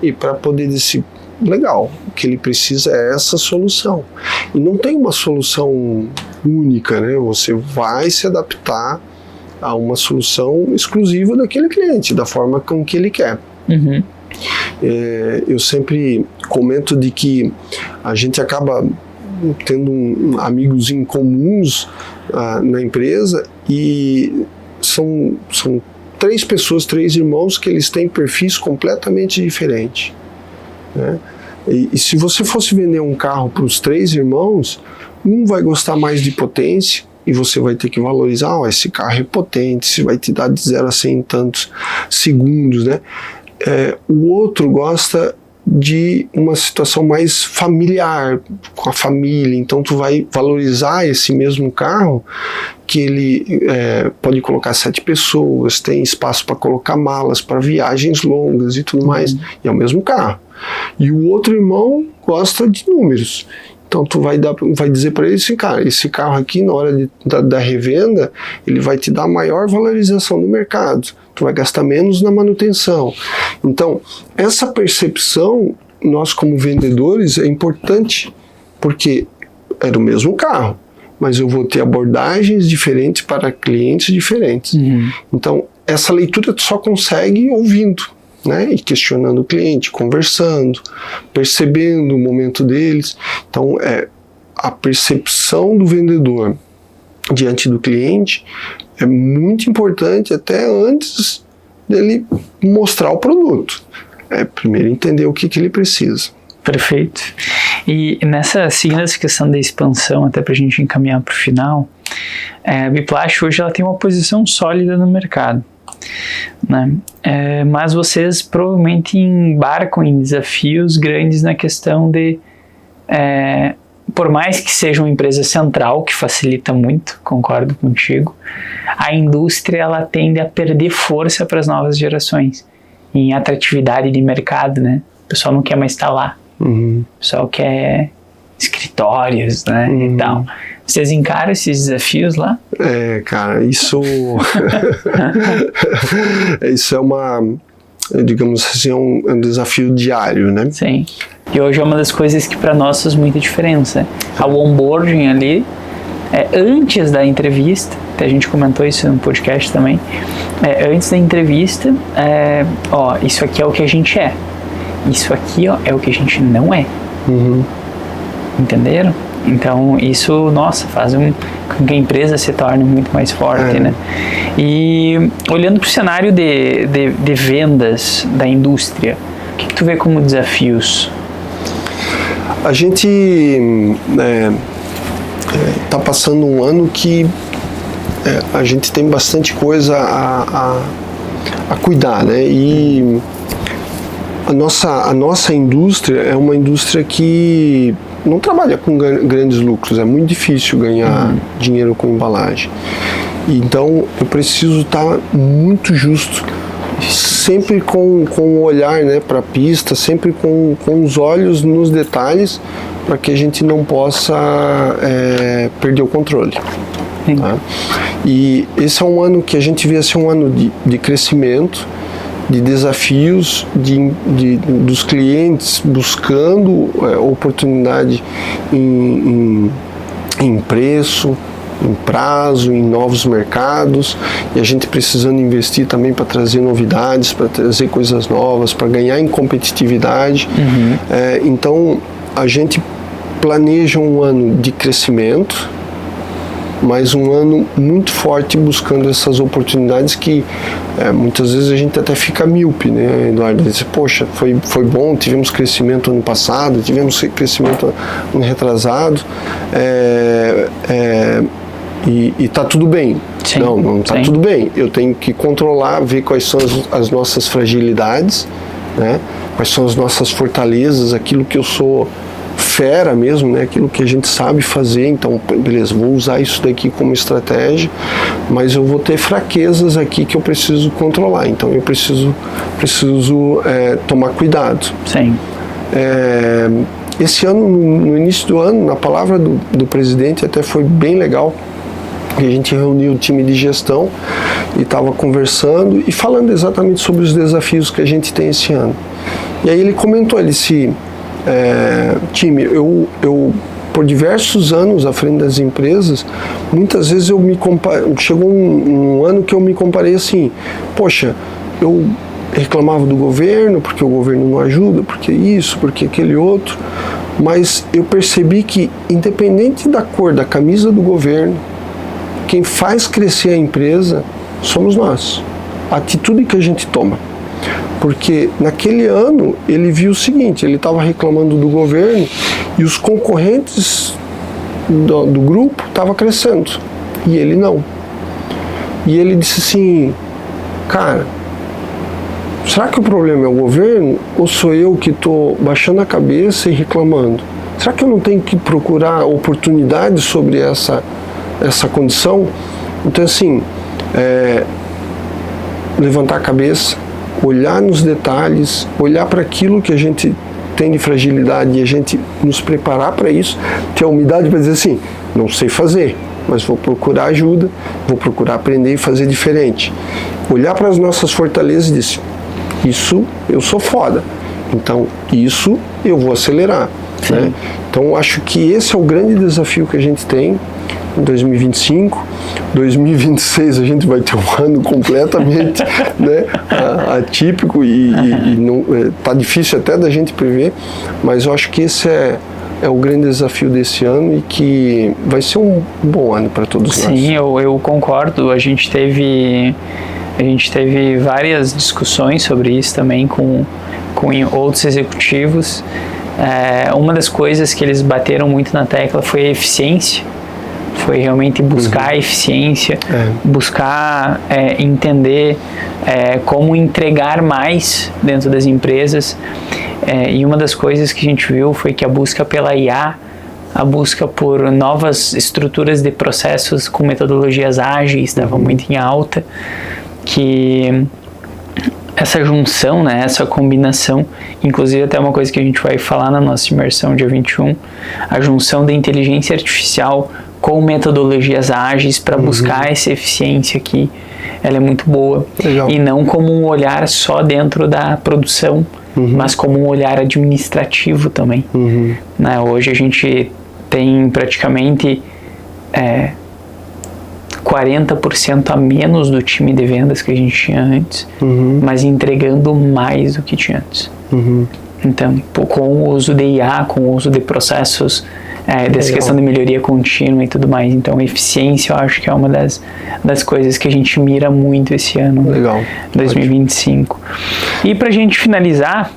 e para poder dizer, legal, o que ele precisa é essa solução. E não tem uma solução única, né? Você vai se adaptar a uma solução exclusiva daquele cliente, da forma com que ele quer. Eu sempre comento de que a gente acaba tendo amigos em comuns na empresa e são 3 pessoas, 3 irmãos que eles têm perfis completamente diferentes, né? E se você fosse vender um carro para os 3 irmãos, um vai gostar mais de potência e você vai ter que valorizar, esse carro é potente, se vai te dar de 0 a 100 em tantos segundos, né? O outro gosta de uma situação mais familiar, com a família, então tu vai valorizar esse mesmo carro, que ele pode colocar 7 pessoas, tem espaço para colocar malas, para viagens longas e tudo mais, e é o mesmo carro. E o outro irmão gosta de números, então tu vai dizer para ele assim, cara, esse carro aqui na hora da revenda, ele vai te dar maior valorização no mercado, tu vai gastar menos na manutenção. Então, essa percepção, nós como vendedores, é importante, porque é do mesmo carro, mas eu vou ter abordagens diferentes para clientes diferentes. Então, essa leitura tu só consegue ouvindo, né? E questionando o cliente, conversando, percebendo o momento deles. Então, a percepção do vendedor diante do cliente é muito importante até antes dele mostrar o produto. Primeiro entender o que ele precisa. Perfeito. E seguindo essa questão da expansão, até para a gente encaminhar para o final, a Biplast hoje ela tem uma posição sólida no mercado, né? Mas vocês provavelmente embarcam em desafios grandes na questão de por mais que seja uma empresa central, que facilita muito, concordo contigo, a indústria ela tende a perder força para as novas gerações, em atratividade de mercado, né? O pessoal não quer mais estar lá, o pessoal quer escritórios, né? E tal. Vocês encaram esses desafios lá? Cara, isso isso é uma, digamos assim, um desafio diário, né? Sim. E hoje é uma das coisas que para nós faz muita diferença. O onboarding ali, antes da entrevista, até a gente comentou isso no podcast também, antes da entrevista, isso aqui é o que a gente é. Isso aqui é o que a gente não é. Entenderam? Então isso, faz com que a empresa se torne muito mais forte, né? E olhando para o cenário de vendas da indústria, o que tu vê como desafios? A gente está passando um ano que a gente tem bastante coisa a cuidar, né? E a nossa indústria é uma indústria que não trabalha com grandes lucros, é muito difícil ganhar dinheiro com embalagem. Então eu preciso estar muito justo, sempre com o olhar, né, para a pista, sempre com os olhos nos detalhes, para que a gente não possa perder o controle. Tá? E esse é um ano que a gente vê ser um ano de crescimento, de desafios, dos clientes buscando oportunidade em preço, em prazo, em novos mercados, e a gente precisando investir também para trazer novidades, para trazer coisas novas, para ganhar em competitividade. Então a gente planeja um ano de crescimento, mas um ano muito forte buscando essas oportunidades que muitas vezes a gente até fica míope, né, Eduardo? Diz, poxa, foi bom, tivemos crescimento ano passado, tivemos crescimento ano retrasado, e tá tudo bem. Sim, Não tá tudo bem. Eu tenho que controlar, ver quais são as nossas fragilidades, né? Quais são as nossas fortalezas, aquilo que eu sou fera mesmo, né? Aquilo que a gente sabe fazer. Então, beleza, vou usar isso daqui como estratégia, mas eu vou ter fraquezas aqui que eu preciso controlar. Então, eu preciso tomar cuidado. Sim. Esse ano, no início do ano, na palavra do presidente, até foi bem legal. A gente reuniu o time de gestão e estava conversando e falando exatamente sobre os desafios que a gente tem esse ano. E aí ele comentou, ele disse, time, eu por diversos anos à frente das empresas, muitas vezes chegou um ano que eu me comparei assim, poxa, eu reclamava do governo, porque o governo não ajuda, porque isso, porque aquele outro, mas eu percebi que, independente da cor da camisa do governo, quem faz crescer a empresa somos nós, a atitude que a gente toma. Porque naquele ano ele viu o seguinte, ele estava reclamando do governo e os concorrentes do grupo estavam crescendo, e ele não. E ele disse assim, cara, será que o problema é o governo ou sou eu que estou baixando a cabeça e reclamando? Será que eu não tenho que procurar oportunidades sobre essa condição? Então, assim, levantar a cabeça, olhar nos detalhes, olhar para aquilo que a gente tem de fragilidade e a gente nos preparar para isso, ter a humildade para dizer assim, não sei fazer, mas vou procurar ajuda, vou procurar aprender e fazer diferente. Olhar para as nossas fortalezas e dizer, isso eu sou foda, então isso eu vou acelerar. Né? Então acho que esse é o grande desafio que a gente tem em 2025. 2026 a gente vai ter um ano completamente né, atípico e tá difícil até da gente prever, mas eu acho que esse é o grande desafio desse ano e que vai ser um bom ano para todos nós. Sim, eu concordo. A gente teve várias discussões sobre isso também com outros executivos. Uma das coisas que eles bateram muito na tecla foi a eficiência. Foi realmente buscar a eficiência, buscar entender como entregar mais dentro das empresas. E uma das coisas que a gente viu foi que a busca pela IA, a busca por novas estruturas de processos com metodologias ágeis estava muito em alta, que essa junção, né, essa combinação, inclusive até uma coisa que a gente vai falar na nossa imersão dia 21, a junção da inteligência artificial com metodologias ágeis para buscar essa eficiência aqui, ela é muito boa. Legal. E não como um olhar só dentro da produção, mas como um olhar administrativo também. Né? Hoje a gente tem praticamente 40% a menos do time de vendas que a gente tinha antes, mas entregando mais do que tinha antes. Então, com o uso de IA, com o uso de processos, dessa questão de melhoria contínua e tudo mais. Então, eficiência eu acho que é uma das coisas que a gente mira muito esse ano. Legal. 2025. E pra gente finalizar,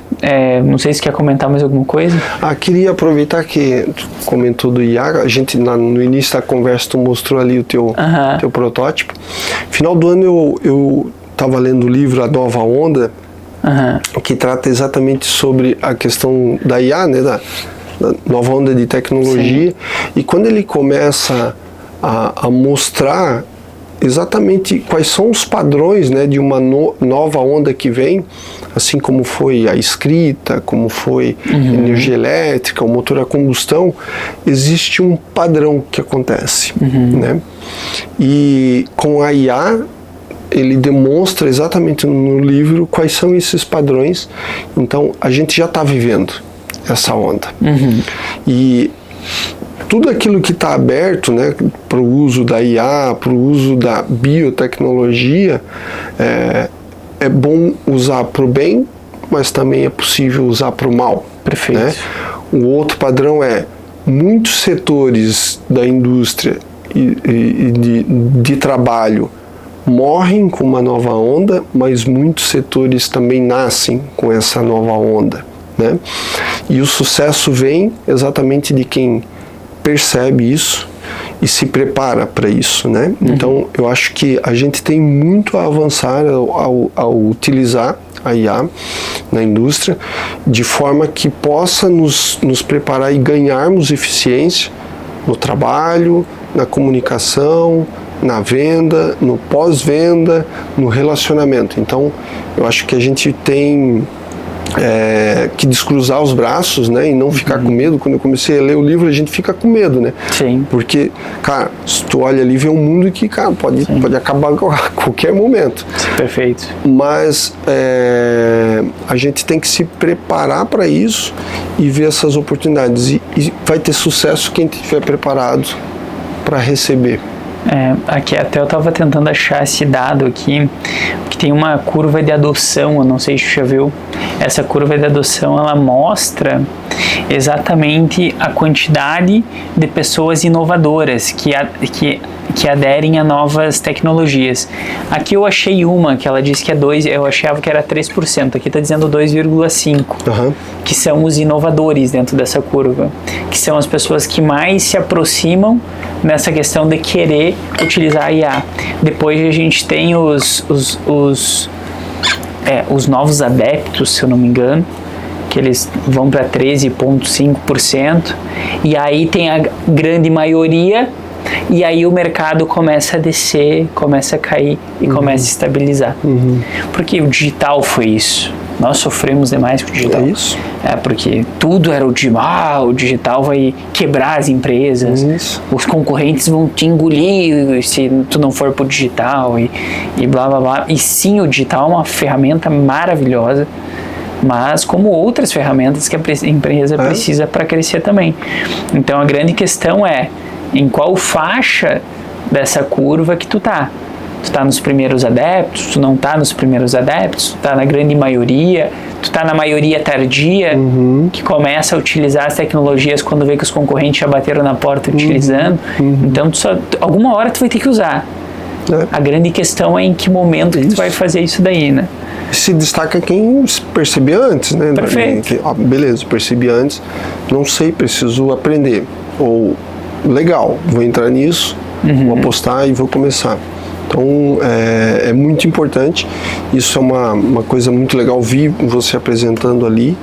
não sei se quer comentar mais alguma coisa. Queria aproveitar que tu comentou do IA, a gente no início da conversa tu mostrou ali o teu protótipo. Final do ano eu estava lendo o livro A Nova Onda, que trata exatamente sobre a questão da IA, né, da nova onda de tecnologia. Sim. E quando ele começa a mostrar exatamente quais são os padrões, né, de uma nova onda que vem, assim como foi a escrita, como foi energia elétrica, o motor a combustão, existe um padrão que acontece. Né? E com a IA, ele demonstra exatamente no livro quais são esses padrões. Então, a gente já está vivendo essa onda. E tudo aquilo que está aberto, né, para o uso da IA, para o uso da biotecnologia, é bom usar para o bem, mas também é possível usar para o mal. Perfeito. Né? O outro padrão é muitos setores da indústria e de trabalho morrem com uma nova onda, mas muitos setores também nascem com essa nova onda. Né? E o sucesso vem exatamente de quem percebe isso e se prepara para isso, né? Então, eu acho que a gente tem muito a avançar ao utilizar a IA na indústria, de forma que possa nos preparar e ganharmos eficiência no trabalho, na comunicação, na venda, no pós-venda, no relacionamento. Então, eu acho que a gente tem que descruzar os braços, né, e não ficar com medo. Quando eu comecei a ler o livro, a gente fica com medo, né? Sim. Porque, cara, se tu olha ali, vê um mundo que, cara, pode acabar a qualquer momento. Perfeito. Mas a gente tem que se preparar para isso e ver essas oportunidades. E vai ter sucesso quem estiver preparado para receber. Aqui até eu estava tentando achar esse dado aqui, que tem uma curva de adoção, eu não sei se você já viu. Essa curva de adoção, ela mostra exatamente a quantidade de pessoas inovadoras que aderem a novas tecnologias. Aqui eu achei uma que ela diz que é 2%, eu achava que era 3%, aqui está dizendo 2,5%, que são os inovadores dentro dessa curva, que são as pessoas que mais se aproximam nessa questão de querer utilizar a IA. Depois a gente tem os novos adeptos, se eu não me engano, que eles vão para 13,5%, e aí tem a grande maioria, e aí o mercado começa a descer, começa a cair e começa a estabilizar. Porque o digital foi isso. Nós sofremos demais com o digital. É isso? Porque tudo era o digital vai quebrar as empresas, os concorrentes vão te engolir se tu não for pro digital e blá blá blá. E sim, o digital é uma ferramenta maravilhosa, mas como outras ferramentas que a empresa precisa para crescer também. Então a grande questão é em qual faixa dessa curva que tu tá. Tu tá nos primeiros adeptos, tu não tá nos primeiros adeptos, tu tá na grande maioria, tu tá na maioria tardia, que começa a utilizar as tecnologias quando vê que os concorrentes já bateram na porta utilizando. Então, alguma hora tu vai ter que usar. A grande questão é em que momento que tu vai fazer isso daí, né? Se destaca quem percebia antes, né? Perfeito. Beleza, percebi antes, não sei, preciso aprender. Ou, legal, vou entrar nisso, vou apostar e vou começar. Então, é muito importante. Isso é uma coisa muito legal, vi você apresentando ali.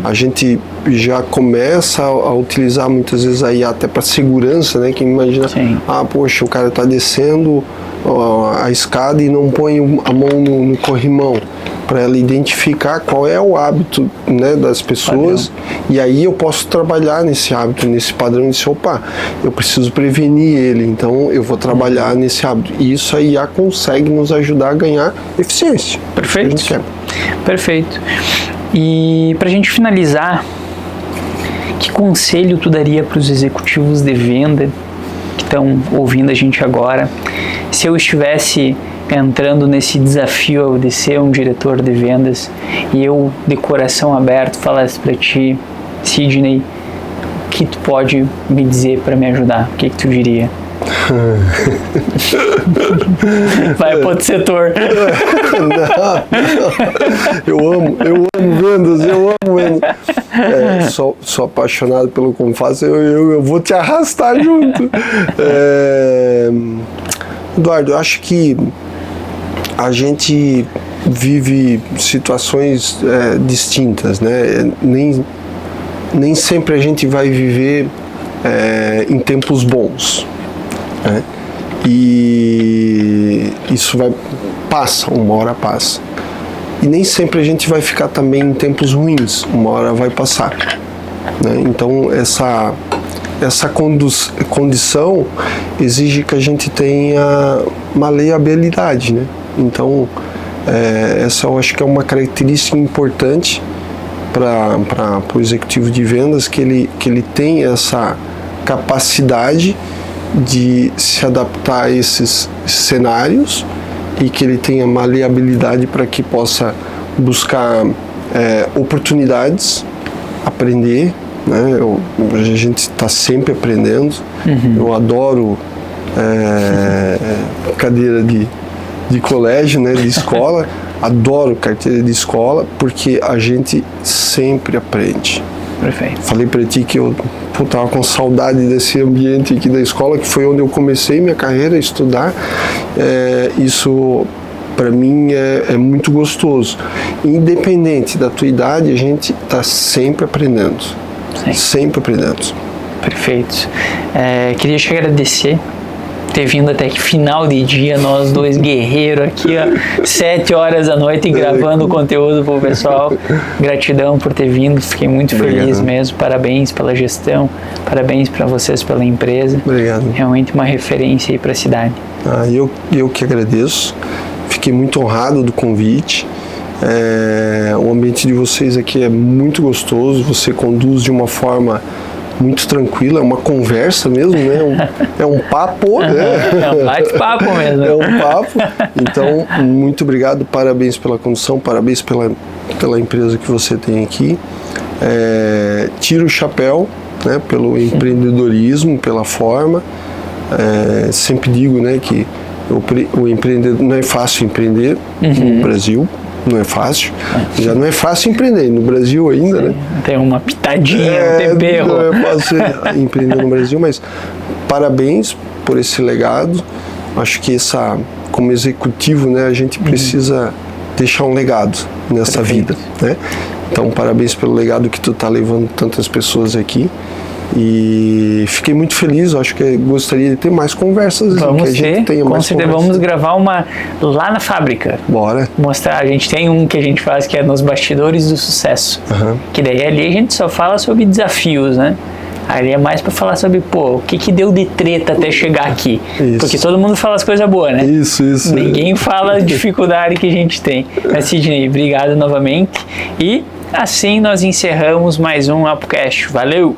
A gente já começa a utilizar muitas vezes aí até para segurança, né? Quem imagina, poxa, o cara está descendo a escada e não põe a mão no corrimão, para ela identificar qual é o hábito, né, das pessoas, e aí eu posso trabalhar nesse hábito, nesse padrão, e dizer, eu preciso prevenir ele, então eu vou trabalhar nesse hábito. E isso aí já consegue nos ajudar a ganhar eficiência. Perfeito. Que a gente quer. Perfeito. E para a gente finalizar, que conselho tu daria para os executivos de venda que estão ouvindo a gente agora, se eu estivesse entrando nesse desafio de ser um diretor de vendas e eu, de coração aberto, falasse para ti, Sidney, o que tu pode me dizer para me ajudar? O que tu diria? Vai para outro setor. Não. Eu amo vendas, sou apaixonado pelo como faço, eu vou te arrastar junto. Eduardo, eu acho que a gente vive situações distintas, né? Nem sempre a gente vai viver em tempos bons, né? E isso passa, uma hora passa. E nem sempre a gente vai ficar também em tempos ruins, uma hora vai passar, né? Então essa condição exige que a gente tenha maleabilidade, né? Então, essa eu acho que é uma característica importante para o executivo de vendas, que ele tem essa capacidade de se adaptar a esses cenários e que ele tenha maleabilidade para que possa buscar oportunidades, aprender, né? A gente está sempre aprendendo. Eu adoro cadeira de colégio, né, de escola. Adoro carteira de escola, porque a gente sempre aprende. Perfeito. Falei para ti que eu estava com saudade desse ambiente aqui da escola, que foi onde eu comecei minha carreira a estudar. Isso para mim é muito gostoso. Independente da tua idade, a gente está sempre aprendendo. Sim. Sempre aprendendo. Perfeito. Queria te agradecer ter vindo até que final de dia, nós dois guerreiros aqui, ó, 7 horas da noite gravando conteúdo pro pessoal. Gratidão por ter vindo, fiquei muito feliz mesmo. Parabéns pela gestão, parabéns para vocês pela empresa. Obrigado. Realmente uma referência aí para a cidade. Eu que agradeço, fiquei muito honrado do convite. O ambiente de vocês aqui é muito gostoso, você conduz de uma forma muito tranquila, é uma conversa mesmo, né? É um papo. É um bate-papo mesmo. É um papo. Então, muito obrigado, parabéns pela condução, parabéns pela empresa que você tem aqui. Tiro o chapéu, né, pelo empreendedorismo, pela forma. Sempre digo, né, que o empreendedor, não é fácil empreender no Brasil. Não é fácil. Já não é fácil empreender no Brasil ainda, né? Tem uma pitadinha, um tempero. Não é fácil empreender no Brasil, mas parabéns por esse legado. Acho que como executivo, né, a gente precisa deixar um legado nessa vida, né? Então, parabéns pelo legado que tu tá levando tantas pessoas aqui. E fiquei muito feliz, acho que gostaria de ter mais conversas. Vamos vamos gravar uma lá na fábrica. Bora. Mostrar, a gente tem um que a gente faz que é nos bastidores do sucesso. Que daí ali a gente só fala sobre desafios, né? Ali é mais para falar sobre, o que deu de treta até chegar aqui. Isso. Porque todo mundo fala as coisas boas, né? Isso. Ninguém fala a dificuldade que a gente tem. Mas, Sidney, obrigado novamente. E assim nós encerramos mais um ApoCast. Valeu!